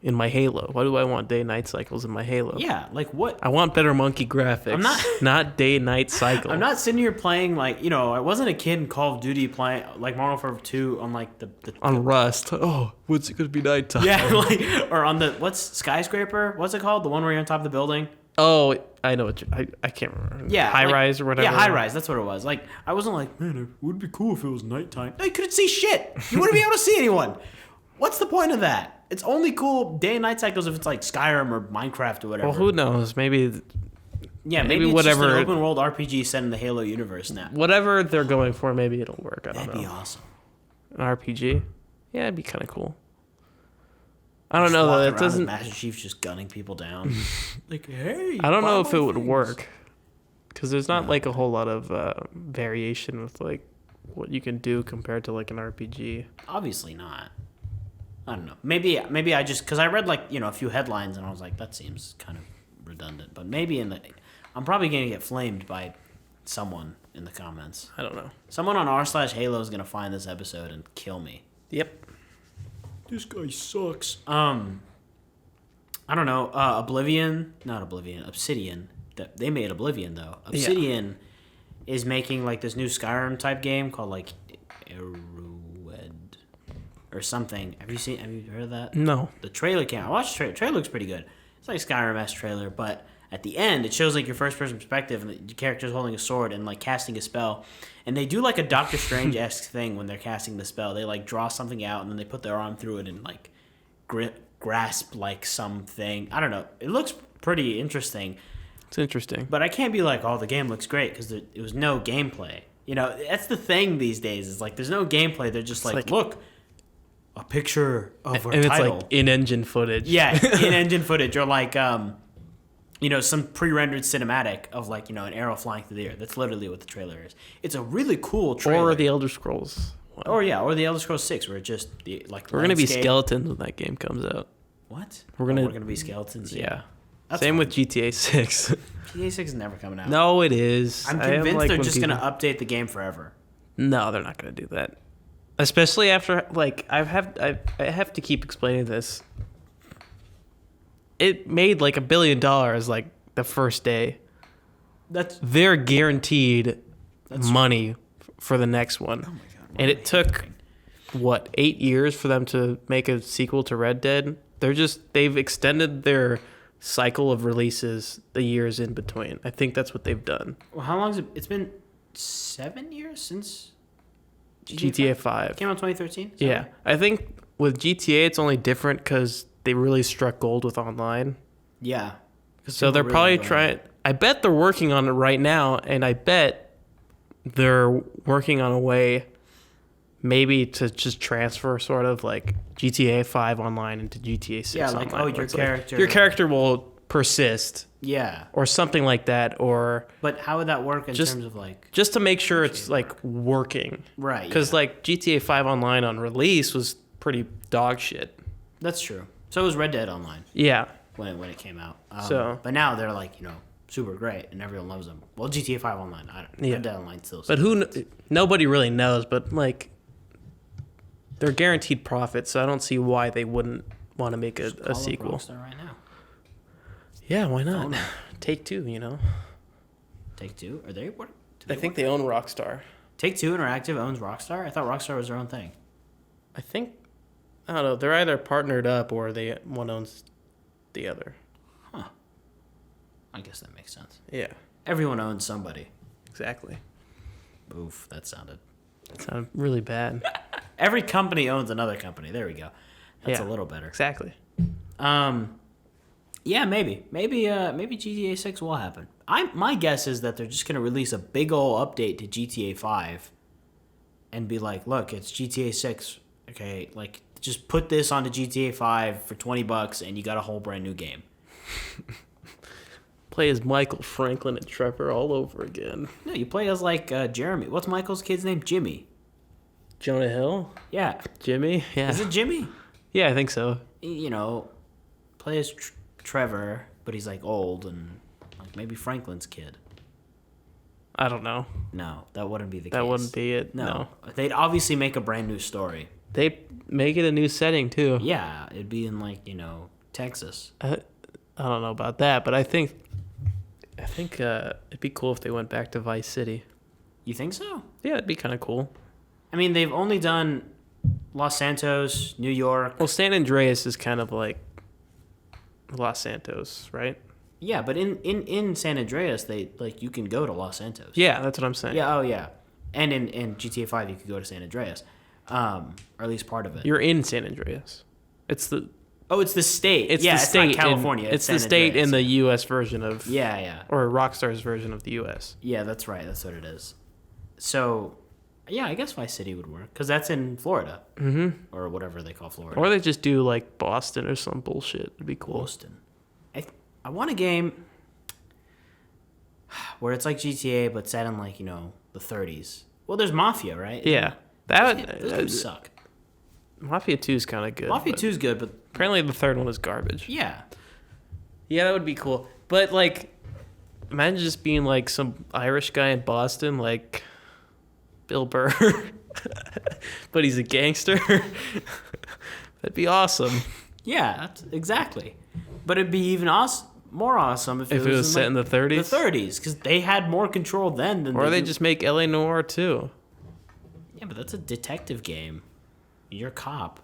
In my Halo. Why do I want day-night cycles in my Halo? Yeah, like what? I want better monkey graphics. I'm not day-night cycle. I'm not sitting here playing like, I wasn't a kid in Call of Duty playing like Modern Warfare 2 on like the on Rust. Oh, what's it gonna be nighttime? yeah, like, or on the what's skyscraper? What's it called? The one where you're on top of the building? Oh, I know what I can't remember. Yeah, High like- rise or whatever. Yeah, high rise. That's what it was. Like, I wasn't like, man, it would be cool if it was nighttime. No, you couldn't see shit. You wouldn't be able to see anyone. What's the point of that? It's only cool day and night cycles if it's like Skyrim or Minecraft or whatever. Well, who knows? Maybe maybe it's whatever- just an open world RPG set in the Halo universe now. whatever they're going for, maybe it'll work. I don't That'd know. be awesome. An RPG? Yeah, it'd be kind of cool. I don't know though. Walking It around doesn't. as Master Chief just gunning people down. Like, hey. I don't buy know if my it would things. work because there's not like a whole lot of variation with like what you can do compared to like an RPG. Obviously not. I don't know. Maybe I just because I read like a few headlines and I was like, that seems kind of redundant. But maybe I'm probably gonna get flamed by someone in the comments. I don't know. Someone on r/Halo is gonna find this episode and kill me. Yep. this guy sucks. I don't know. Not Oblivion. Obsidian. They made Oblivion though. Obsidian is making like this new Skyrim type game called like Erowed or something. Have you heard of that? No. The trailer came out. I watched the trailer. The trailer looks pretty good. It's like Skyrim-esque trailer, but at the end it shows like your first person perspective and the character's holding a sword and like casting a spell. And they do like a Doctor Strange-esque thing when they're casting the spell. They like draw something out and then they put their arm through it and like grasp like something. I don't know. It looks pretty interesting. It's interesting. But I can't be like, oh, the game looks great because it was no gameplay. You know, that's the thing these days. Is like there's no gameplay. They're just like, look, a picture of our and title. It's like in-engine footage. Yeah, in-engine footage or like, you know, some pre-rendered cinematic of like, you know, an arrow flying through the air. That's literally what the trailer is. It's a really cool trailer. Or the Elder Scrolls one. Or the Elder Scrolls 6, where it just like we're gonna be skeletons when that game comes out. What? We're gonna be skeletons. Yeah. That's Same fine. with GTA 6. GTA 6 is never coming out. No, it is. I'm convinced they're just gonna update the game forever. No, they're not gonna do that. Especially after like I have to keep explaining this. It made like $1 billion like the first day. They're guaranteed money for the next one. Oh my god! And it took what 8 years for them to make a sequel to Red Dead. They've extended their cycle of releases the years in between. I think that's what they've done. Well, how long has it? It's been 7 years since GTA 5 It came out 2013. Yeah, Right? I think with GTA it's only different because they really struck gold with online. Yeah. So they're probably trying. I bet they're working on it right now, and I bet they're working on a way maybe to just transfer sort of like GTA 5 online into GTA 6 Yeah, like, online. oh, where your it's like, character- your character will persist Yeah. or something like that, or But how would that work in Just- terms of like? just to make sure it's like working. Right. Because yeah. like GTA 5 online on release was pretty dog shit. That's true. So was Red Dead Online Yeah. when it came out. So- but now they're like, you know, super great and everyone loves them. Well, GTA 5 Online, Yeah. Red Dead Online still. But nobody really knows, but like they're guaranteed profits, so I don't see why they wouldn't want to make a Call up sequel. Rockstar right now. Yeah, why not? Own it. Take Two, you know. Take Two? Are they? What? I think they own Rockstar. Take Two Interactive owns Rockstar. I thought Rockstar was their own thing. I don't know. They're either partnered up or one owns the other. Huh. I guess that makes sense. Yeah, Everyone owns somebody. exactly. Oof, that sounded. That sounded really bad. Every company owns another company. There we go. That's Yeah. a little better. Exactly. Yeah, maybe GTA 6 will happen. My guess is that they're just gonna release a big ol' update to GTA 5, and be like, look, it's GTA 6. Okay, like just put this onto GTA 5 for $20, and you got a whole brand new game. Play as Michael, Franklin, and Trevor all over again. No, you play as like Jeremy. What's Michael's kid's name? Jimmy. Jonah Hill, Yeah, Jimmy. Yeah, is it Jimmy? yeah, I think so. You know, play as Trevor, but he's like old and like maybe Franklin's kid. I don't know. No, that wouldn't be the case. That wouldn't be it. No. They'd obviously make a brand new story. They make it a new setting too. Yeah, it'd be in like, you know, Texas. I don't know about that, but I think it'd be cool if they went back to Vice City. You think so? Yeah, it'd be kind of cool. I mean, they've only done Los Santos, New York. Well, San Andreas is kind of like Los Santos, right? Yeah, but in San Andreas, they like you can go to Los Santos. Yeah, that's what I'm saying. Yeah, oh yeah. And in GTA 5, you could go to San Andreas. Or at least part of it. You're in San Andreas. It's the It's the state. it's yeah, the it's state not California. it's San the state Andreas. in the U.S. version of Yeah. or Rockstar's version of the U.S. Yeah, that's right. That's what it is. So, yeah, I guess Vice City would work because that's in Florida, or whatever they call Florida. Or they just do like Boston or some bullshit. It'd be cool. Boston. I want a game where it's like GTA but set in like, you know, the 30s. Well, there's Mafia, right? Yeah, Those that games suck. Mafia 2 is kind of good. Mafia but 2 is good, but apparently the third one is garbage. yeah. Yeah, that would be cool. But like, imagine just being like some Irish guy in Boston, like Bill Burr, but he's a gangster. That'd be awesome. Yeah, that's exactly. But it'd be even more awesome if If it was set in the 30s? The 30s, because they had more control then than Or they do. just make LA Noire too. Yeah, but that's a detective game. You're a cop.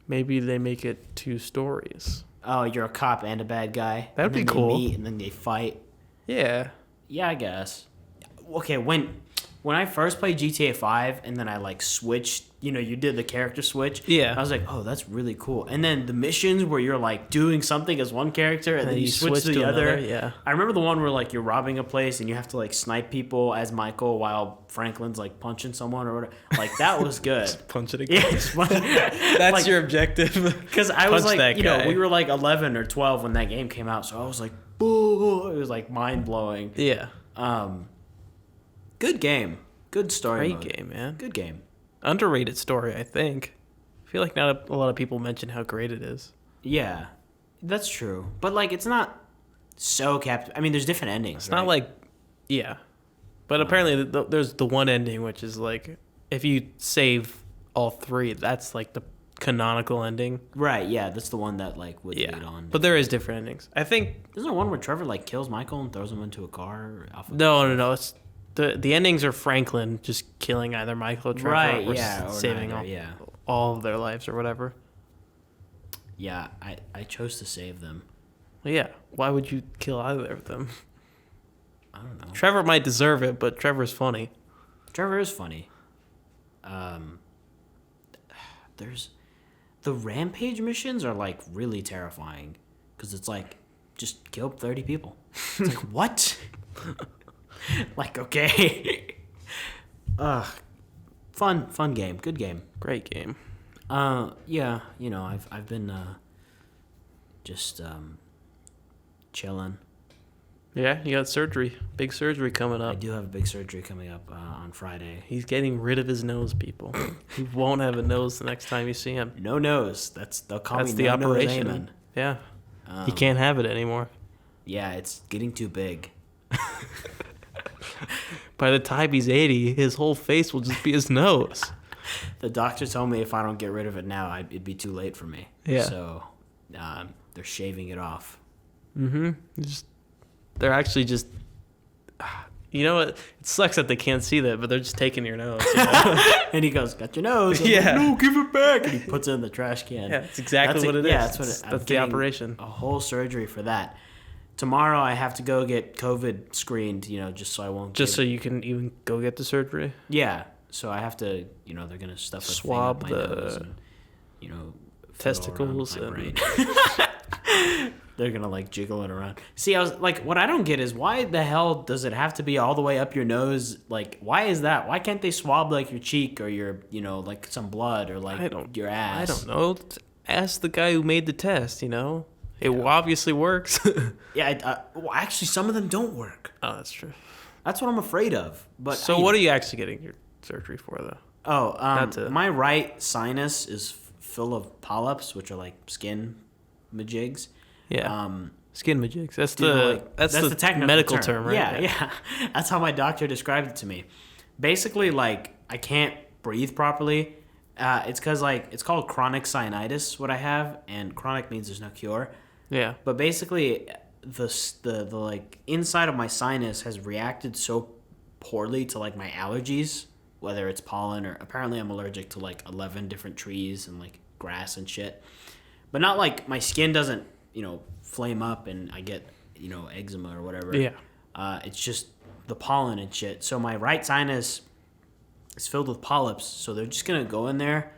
Maybe they make it 2 stories. Oh, you're a cop and a bad guy. That'd be and then cool. They meet and then they fight. Yeah. Yeah, I guess. Okay, when I first played GTA 5 and then I like switched, you did the character switch. Yeah. I was like, oh, that's really cool. And then the missions where you're like doing something as one character and then you switch to the other. Another, yeah. I remember the one where like you're robbing a place and you have to like snipe people as Michael while Franklin's like punching someone or whatever. Like that was good. Punch it again. Yeah, That's like, your objective. Because I was Punch like, that guy. we were like 11 or 12 when that game came out, so I was like, boo! It was like mind blowing. Yeah. Good game, good story. Great mode. game, man. Good game. Underrated story, I think. I feel like not a lot of people mention how great it is. Yeah, that's true. But like, it's not so I mean, there's different endings. It's not like, yeah. But apparently there's the one ending, which is like, if you save all 3, that's like the canonical ending. Right. Yeah, that's the one that like would lead on. But there is different endings. I think. Isn't there one where Trevor like kills Michael and throws him into a car? No. It's the endings are Franklin just killing either Michael or Trevor, Right. or Yeah. Or saving neither, all of their lives or whatever. Yeah. I chose to save them. Well, yeah. Why would you kill either of them? I don't know. Trevor might deserve it, but Trevor's funny. Trevor is funny. There's the rampage missions are like really terrifying because it's like just kill 30 people. It's like what? Like okay. Fun game, good game. Great game. Yeah, I've been just chilling. Yeah, you got surgery. Big surgery coming I up. do have a big surgery coming up on Friday. He's getting rid of his nose, people. He won't have a nose the next time you see him. No nose. They'll call That's me the No Nose operation. Ayman. Yeah. He can't have it anymore. Yeah, it's getting too big. By the time he's 80, his whole face will just be his nose. The doctor told me if I don't get rid of it now, it'd be too late for me. Yeah. So they're shaving it off. Mm-hmm. They're actually just... You know what? It sucks that they can't see that, but they're just taking your nose. You know? And he goes, got your nose. I'm Yeah. like, no, give it back. And he puts it in the trash can. Yeah, that's exactly what it is. Yeah, that's what That's I'm the getting operation. A whole surgery for that. Tomorrow I have to go get COVID screened, just so I won't Just so you can even go get the surgery? Yeah. So I have to, they're going to stuff a Swab thing up my the nose and, testicles fiddle around and... my brain. They're going to, like, jiggle it around. See, I was, like, what I don't get is why the hell does it have to be all the way up your nose? Like, why is that? Why can't they swab, like, your cheek or your, like, some blood or, like, your ass? I don't know. Ask the guy who made the test, It obviously works. Yeah, well, actually, some of them don't work. Oh, that's true. That's what I'm afraid of. But So what are you actually getting your surgery for, though? Oh, my right sinus is full of polyps, which are, like, skin majigs. Yeah. Skin majigs. That's That's the technical medical term, right? Yeah. That's how my doctor described it to me. Basically, like, I can't breathe properly. It's because, like, it's called chronic sinusitis, what I have, and chronic means there's no cure. Yeah. But basically, the like, inside of my sinus has reacted so poorly to, like, my allergies, whether it's pollen or apparently I'm allergic to, like, 11 different trees and, like, grass and shit. But not, like, my skin doesn't, flame up and I get, eczema or whatever. Yeah. It's just the pollen and shit. So my right sinus is filled with polyps. So they're just going to go in there.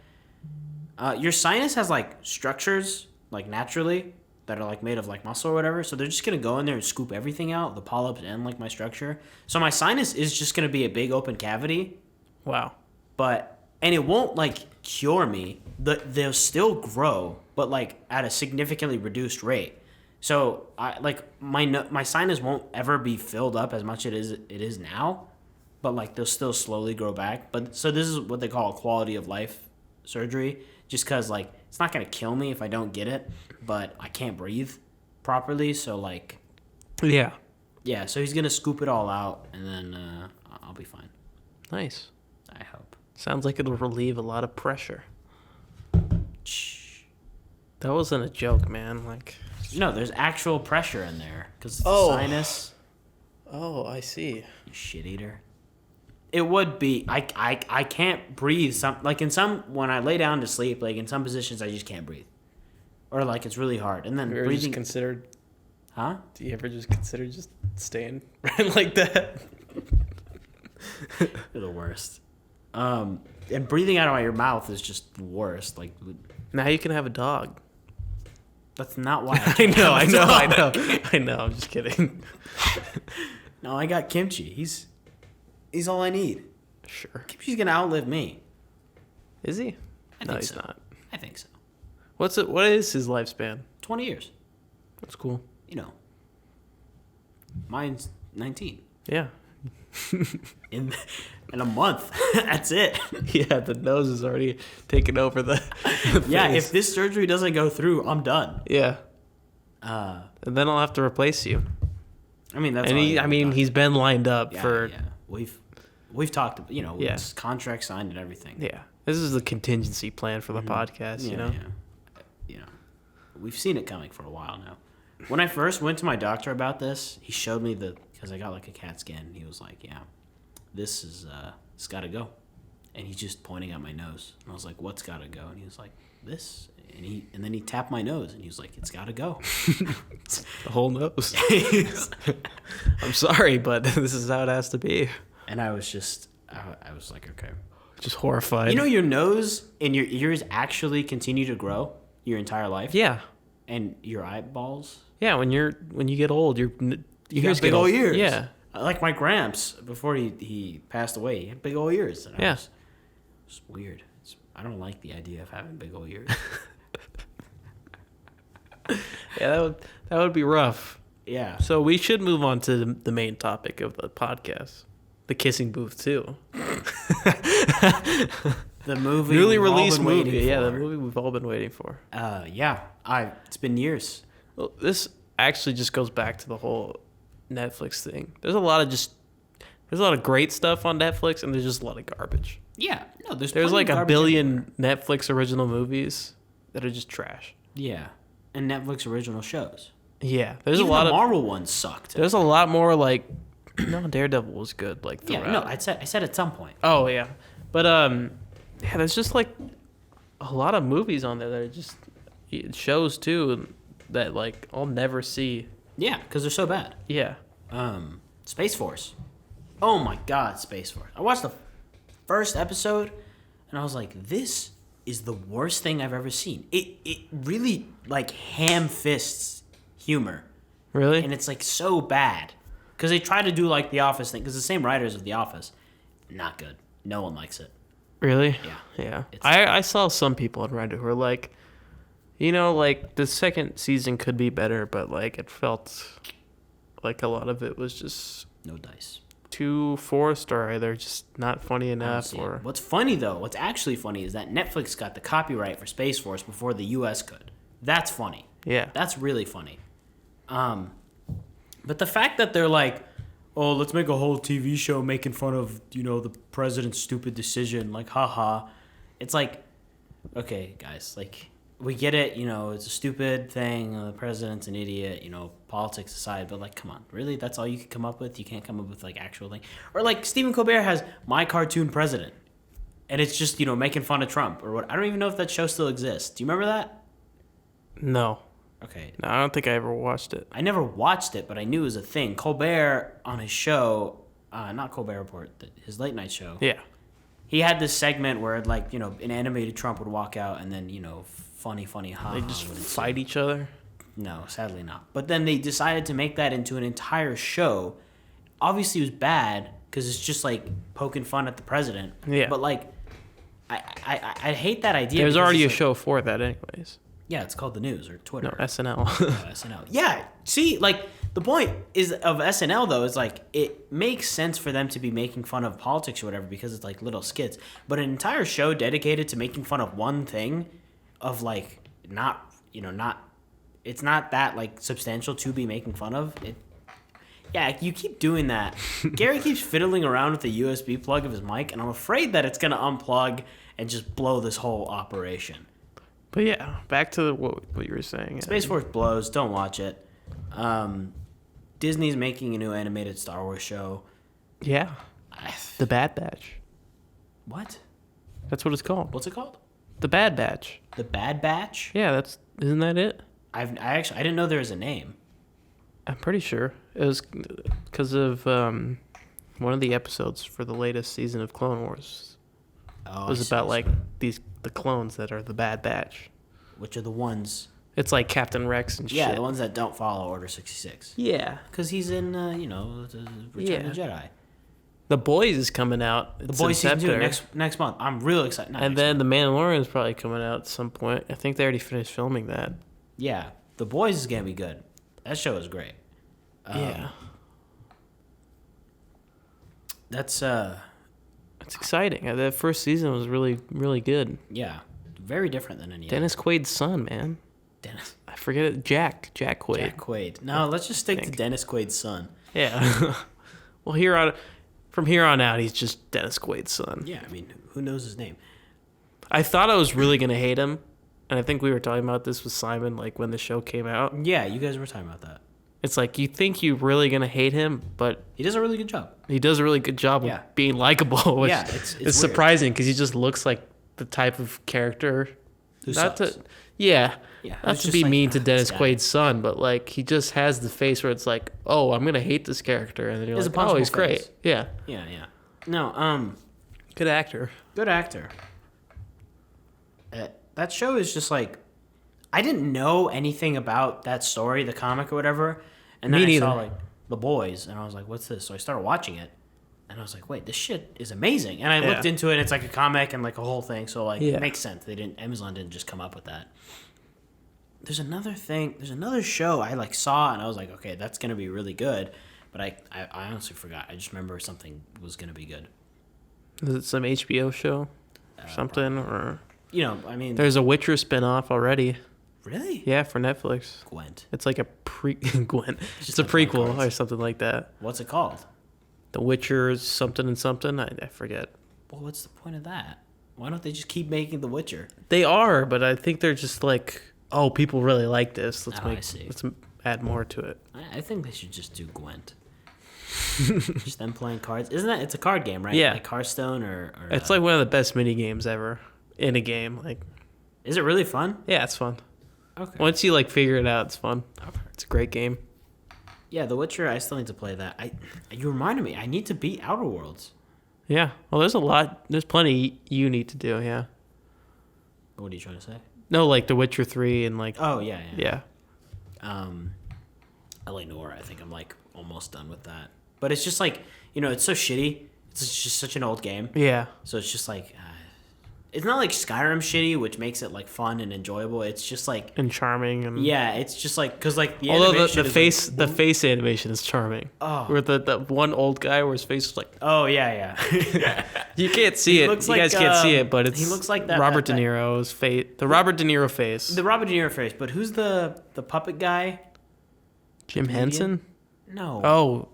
Your sinus has like structures like naturally that are like made of like muscle or whatever. So they're just going to go in there and scoop everything out, the polyps and like my structure. So my sinus is just going to be a big open cavity. Wow. And it won't like cure me. They'll still grow, but like at a significantly reduced rate. So I like my sinus won't ever be filled up as much as it is now, but like they'll still slowly grow back. But so this is what they call a quality of life surgery, just because like it's not gonna kill me if I don't get it, but I can't breathe properly. So like, yeah. So he's gonna scoop it all out, and then I'll be fine. Nice. I hope. Sounds like it'll relieve a lot of pressure. That wasn't a joke, man. Like, No, there's actual pressure in there because it's Oh. a sinus. oh, I see. You shit eater. It would be. I can't breathe. When I lay down to sleep, like in some positions, I just can't breathe, or like it's really hard. And then Have you ever breathing. just considered? Huh? Do you ever just consider just staying right like that? You're the worst. And breathing out of your mouth is just the worst. Like Now you can have a dog. that's not why. I know. I'm just kidding. No, I got Kimchi. He's all I need. Sure. Kimchi's gonna outlive me. Is he? I No, think he's so. not. I think so. What is his lifespan? 20 years. That's cool. You know. Mine's 19. Yeah. In a month. That's it. Yeah, the nose is already taking over the Yeah, face. if this surgery doesn't go through, I'm done. Yeah. And And then I'll have to replace you. I mean that's. And all he's been lined up yeah, for. Yeah. We've talked. Yeah. It's contract signed and everything. Yeah. This is the contingency plan for the podcast, Yeah, you know? Yeah. We've seen it coming for a while now. When I first went to my doctor about this, he showed me because I got like a CAT scan. And he was like, "Yeah, it's got to go," and he's just pointing at my nose. And I was like, "What's got to go?" And he was like, "This." And then he tapped my nose and he was like, "It's got to go." The whole nose. I'm sorry, but this is how it has to be. And I was just, I was like, okay. Just horrified. You know, your nose and your ears actually continue to grow your entire life. Yeah. And your eyeballs. Yeah, when you get old, your You ears got big get old old. ears. Yeah. Like my gramps before he passed away, he had big old ears. And Yeah. It's weird. I don't like the idea of having big old ears. Yeah, that would be rough. Yeah. So we should move on to the main topic of the podcast, the kissing booth 2. The movie. Newly we've all released been waiting movie. Yeah, the for. movie we've all been waiting for. Yeah. It's been years. Well, this actually just goes back to the whole Netflix thing. There's a lot of great stuff on Netflix, and there's just a lot of garbage. Yeah. No, there's There's plenty like of a garbage billion Netflix original movies that are just trash. Yeah. And Netflix original shows. Yeah, there's Even a lot the of Marvel ones sucked. there's a lot more like no, Daredevil was good like throughout. Yeah, no, I said at some point. Oh yeah, but yeah, there's just like a lot of movies on there that are just shows too that like I'll never see. Yeah, because they're so bad. Yeah, Space Force. Oh my God, Space Force. I watched the first episode, and I was like, this is the worst thing I've ever seen. It really like ham fists humor, really. and it's like so bad because they try to do like the Office thing because the same writers of the Office. Not good. No one likes it. Really? Yeah. Yeah. It's- I saw some people on Reddit who were like, you know, like the second season could be better, but like it felt like a lot of it was just No dice. too forced or either just not funny enough See, or what's funny though, what's actually funny is that Netflix got the copyright for Space Force before the U.S. could. That's funny. yeah. That's really funny. But the fact that they're like, oh, let's make a whole TV show making fun of, the president's stupid decision, like, haha. It's like, okay, guys, like, we get it, it's a stupid thing, the president's an idiot, politics aside, but, like, come on, really? That's all you can come up with? You can't come up with, like, actual thing? Or, like, Stephen Colbert has My Cartoon President, and it's just, making fun of Trump, or what? I don't even know if that show still exists. Do you remember that? No. Okay. No, I don't think I ever watched it. I never watched it, but I knew it was a thing. Colbert on his show, not Colbert Report, his late night show. Yeah. He had this segment where, like, an animated Trump would walk out and then, funny, ha. They just fight each other. No, sadly not. But then they decided to make that into an entire show. Obviously, it was bad because it's just like poking fun at the president. Yeah. But like, I hate that idea. There's because already a it's like- show for that, anyways. Yeah, it's called the news or Twitter. No, SNL. SNL. Yeah. See, like the point is of SNL though is like it makes sense for them to be making fun of politics or whatever because it's like little skits. But an entire show dedicated to making fun of one thing, of like not it's not that like substantial to be making fun of it. Yeah, you keep doing that. Gary keeps fiddling around with the USB plug of his mic, and I'm afraid that it's gonna unplug and just blow this whole operation. But yeah, back to what you were saying. Space Force blows. Don't watch it. Disney's making a new animated Star Wars show. Yeah. The Bad Batch. What? That's what it's called. What's it called? The Bad Batch. The Bad Batch? Yeah, isn't that it? I didn't know there was a name. I'm pretty sure it was because of one of the episodes for the latest season of Clone Wars. Oh, It was about like the clones that are the Bad Batch. Which are the ones? It's like Captain Rex and shit. Yeah, the ones that don't follow Order 66. Yeah. Because he's in, the Return of the Jedi. The Boys is coming out. The Boys season 2 next month. I'm real excited. And then The Mandalorian is probably coming out at some point. I think they already finished filming that. Yeah, The Boys is gonna be good. That show is great. Yeah. That's It's exciting. That first season was really, really good. yeah, very different than any Dennis Quaid's son, man. Dennis. I forget it. Jack Quaid. Jack Quaid. No, let's just stick to Dennis Quaid's son. Yeah. Well, from here on out, he's just Dennis Quaid's son. Yeah, I mean, who knows his name? I thought I was really gonna hate him, and I think we were talking about this with Simon, like when the show came out. Yeah, you guys were talking about that. It's like you think you're really gonna hate him, but He does a really good job. he does a really good job Yeah. of being likable. Which Yeah, it's weird. surprising because he just looks like the type of character. Who not sucks. to, yeah, Yeah, not it's to just be like, mean to this Dennis guy. Quaid's son, but like he just has the face where it's like, oh, I'm gonna hate this character, and then you're He has like, a oh, punchable he's great. face. Yeah, Yeah. No, good actor. good actor. That show is just like, I didn't know anything about that story, the comic or whatever, and then Me I neither. saw like The Boys, and I was like, what's this? So I started watching it, and I was like, wait, this shit is amazing. And I looked Yeah. into it, and it's like a comic and like a whole thing, so like Yeah. it makes sense. Amazon didn't just come up with that. There's another show I like saw, and I was like, okay, that's gonna be really good, but I honestly forgot. I just remember something was gonna be good. Is it some HBO show or something? Or I mean, there's a Witcher spinoff already. really? Yeah, for Netflix. Gwent. It's like a Gwen. It's Just a the playing prequel cards. or something like that. What's it called? The Witcher something and something. I forget. Well, what's the point of that? Why don't they just keep making The Witcher? They are, but I think they're just like, oh, people really like this. I see. Let's add more to it. I think they should just do Gwent. Just them playing cards. Isn't that? It's a card game, right? Yeah. Like Hearthstone or It's like one of the best mini games ever in a game. Like, Is it really fun? yeah, it's fun. Okay. Once you like figure it out, it's fun. It's a great game. Yeah, The Witcher. I still need to play that. You reminded me. I need to beat Outer Worlds. Yeah. Well, there's plenty you need to do. Yeah. What are you trying to say? No, like The Witcher 3 and like, Oh yeah. yeah. Eleanor. I think I'm like almost done with that. But it's just like it's so shitty. It's just such an old game. Yeah. So it's just like, it's not like Skyrim shitty, which makes it like fun and enjoyable. It's just like, And charming. And yeah, it's just like, cause like the although animation the is, face like, the face animation is charming. Oh. Where the one old guy where his face was like, Oh yeah. you can't see it. looks You like, guys can't see it, but it's he looks like that- Robert that- De Niro's face. The Robert De Niro face. The Robert De Niro face, but who's the puppet guy? Jim comedian? Henson. No.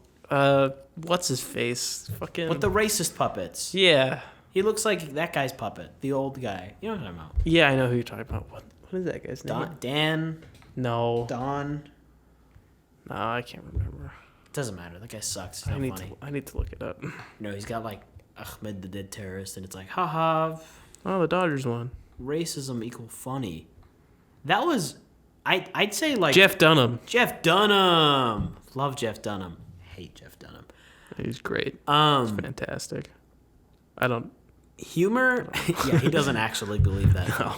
What's his face? Fucking. With the racist puppets. Yeah. He looks like that guy's puppet, the old guy. You know what I'm talking about? Yeah, I know who you're talking about. What is that guy's name? Dan. No. Don. No, I can't remember. Doesn't matter. That guy sucks. He's not funny. I need to look it up. He's got like Ahmed the Dead Terrorist, and it's like, haha, Oh, the Dodgers won. racism equal funny. That was, I'd say like Jeff Dunham. Jeff Dunham. Love Jeff Dunham. Hate Jeff Dunham. He's great. Fantastic. I don't. Humor. Yeah, he doesn't actually believe that. No.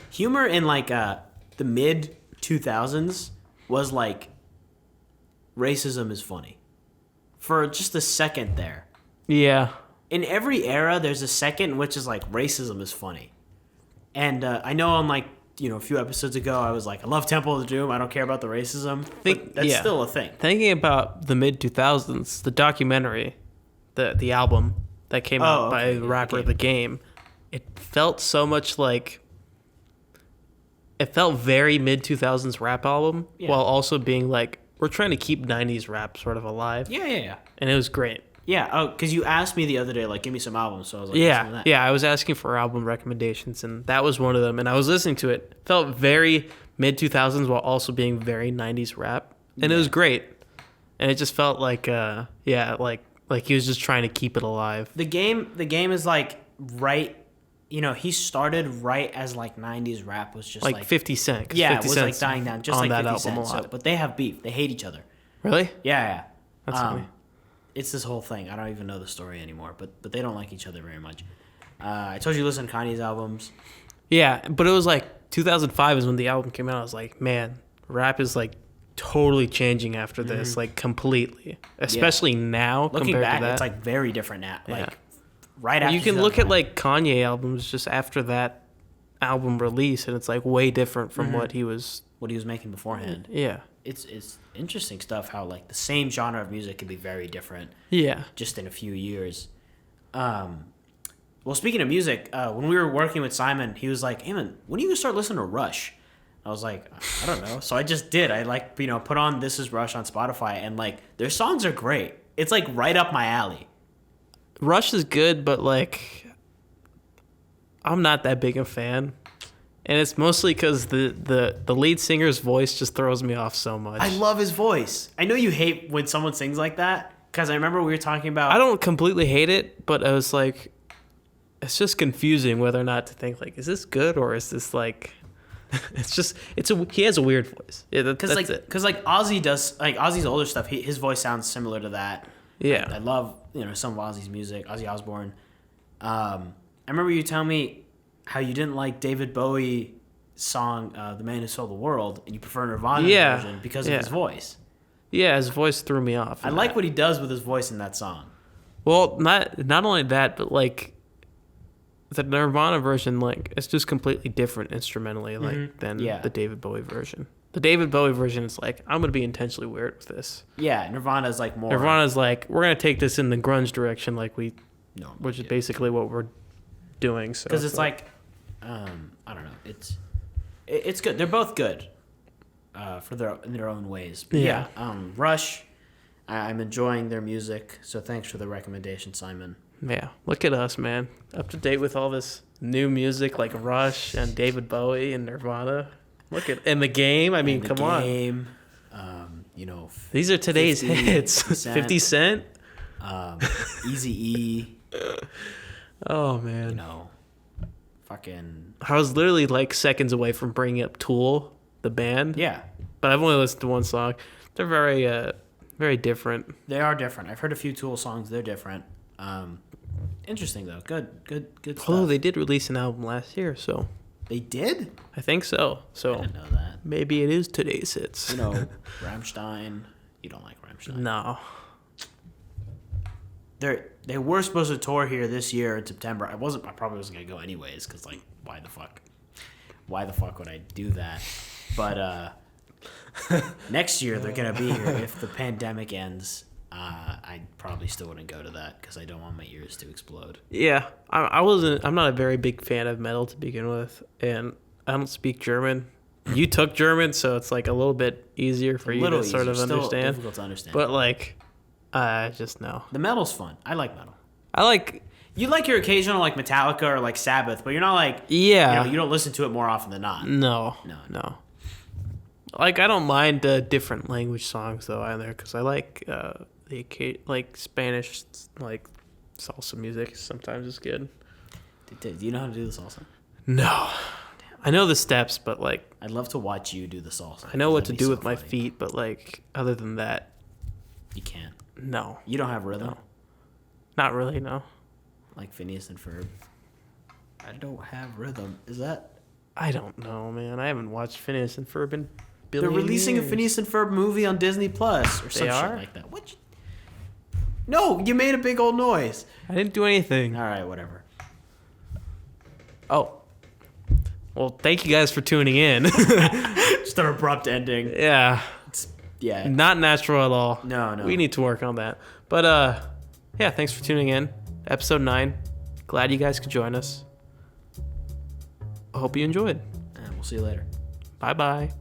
Humor in like the mid 2000s was like, racism is funny. For just a second there. Yeah. In every era, there's a second in which is like, racism is funny. And I know on like, a few episodes ago, I was like, I love Temple of Doom. I don't care about the racism. But that's still a thing. Thinking about the mid 2000s, the documentary, the album that came out by the rapper The Game, it felt so much like. It felt very mid 2000s rap album, while also being like, we're trying to keep 90s rap sort of alive. Yeah. And it was great. Yeah. Oh, because you asked me the other day, like, give me some albums. So I was like, listen to that. Yeah. I was asking for album recommendations, and that was one of them. And I was listening to it. Felt very mid 2000s while also being very 90s rap, and it was great. And it just felt like, like he was just trying to keep it alive. The game is like right. You know, he started right as like 90s rap was just like 50 Cent. Yeah, 50 it was Cent's like dying down, just on like that 50 album Cent. a lot. So, but they have beef. They hate each other. Really? Yeah. That's funny. It's this whole thing. I don't even know the story anymore, but they don't like each other very much. I told you to listen to Kanye's albums. Yeah, but it was like 2005 is when the album came out. I was like, man, rap is like totally changing after this, like completely. Especially now Looking compared back, to that. it's like very different now. Yeah. Like right after You can look at 2005. like Kanye albums just after that album release, and it's like way different from what he was. what he was making beforehand. Yeah. It's interesting stuff how like the same genre of music can be very different Yeah. just in a few years. Well, speaking of music, when we were working with Simon, he was like, Ayman, when are you gonna start listening to Rush? I was like, I don't know. So I just did. I like, put on This Is Rush on Spotify, and like their songs are great. It's like right up my alley. Rush is good, but like I'm not that big a fan. And it's mostly because the lead singer's voice just throws me off so much. I love his voice. I know you hate when someone sings like that, because I remember we were talking about... I don't completely hate it, but I was like, it's just confusing whether or not to think like, is this good or is this like... he has a weird voice. Yeah, because Ozzy does, like Ozzy's older stuff, his voice sounds similar to that. Yeah. I love, some of Ozzy's music, Ozzy Osbourne. I remember you telling me how you didn't like David Bowie song, The Man Who Sold the World, and you prefer Nirvana version because of his voice. Yeah, his voice threw me off. I like what he does with his voice in that song. Well, not only that, but like the Nirvana version, like it's just completely different instrumentally, like than the David Bowie version. The David Bowie version is like, I'm gonna be intentionally weird with this. Yeah, Nirvana's like more. Nirvana's like, we're gonna take this in the grunge direction, like which is basically what we're doing. So because it's like, I don't know, it's good. They're both good, in their own ways. But yeah. Rush, I'm enjoying their music. So thanks for the recommendation, Simon. Yeah, look at us, man. Up to date with all this new music like Rush and David Bowie and Nirvana. And The Game. I mean, come on. These are today's hits. 50 Cent. Eazy-E. Oh, man. Fucking... I was literally like seconds away from bringing up Tool, the band. Yeah. But I've only listened to one song. They're very, very different. They are different. I've heard a few Tool songs. They're different. Interesting though. Good stuff. Although they did release an album last year, so they did. I think so. So I didn't know that. Maybe it is today's hits. Rammstein. You don't like Rammstein? No. They were supposed to tour here this year in September. I probably wasn't gonna go anyways because like why the fuck would I do that? But next year they're gonna be here if the pandemic ends. I probably still wouldn't go to that because I don't want my ears to explode. Yeah, I'm not a very big fan of metal to begin with, and I don't speak German. You took German, so it's like a little bit easier for you to sort of Still understand. difficult to understand. But like, just no. The metal's fun. I like metal. You like your occasional like Metallica or like Sabbath, but you're not like you don't listen to it more often than not. No. Like I don't mind different language songs though either, because I like like Spanish like salsa music sometimes is good. Do you know how to do the salsa? No. I know the steps, but like I'd love to watch you do the salsa. I know what to do with my feet, but like other than that, you can't. No. You don't have rhythm? No. Not really, no. Like Phineas and Ferb. I don't have rhythm. Is that? I don't know, man. I haven't watched Phineas and Ferb in They're releasing years. a Phineas and Ferb movie on Disney Plus or some shit like that. What? No, you made a big old noise. I didn't do anything. All right, whatever. Oh. Well, thank you guys for tuning in. Just an abrupt ending. Yeah. Yeah. Not natural at all. No. We need to work on that. But yeah, thanks for tuning in. Episode 9. Glad you guys could join us. I hope you enjoyed. And we'll see you later. Bye-bye.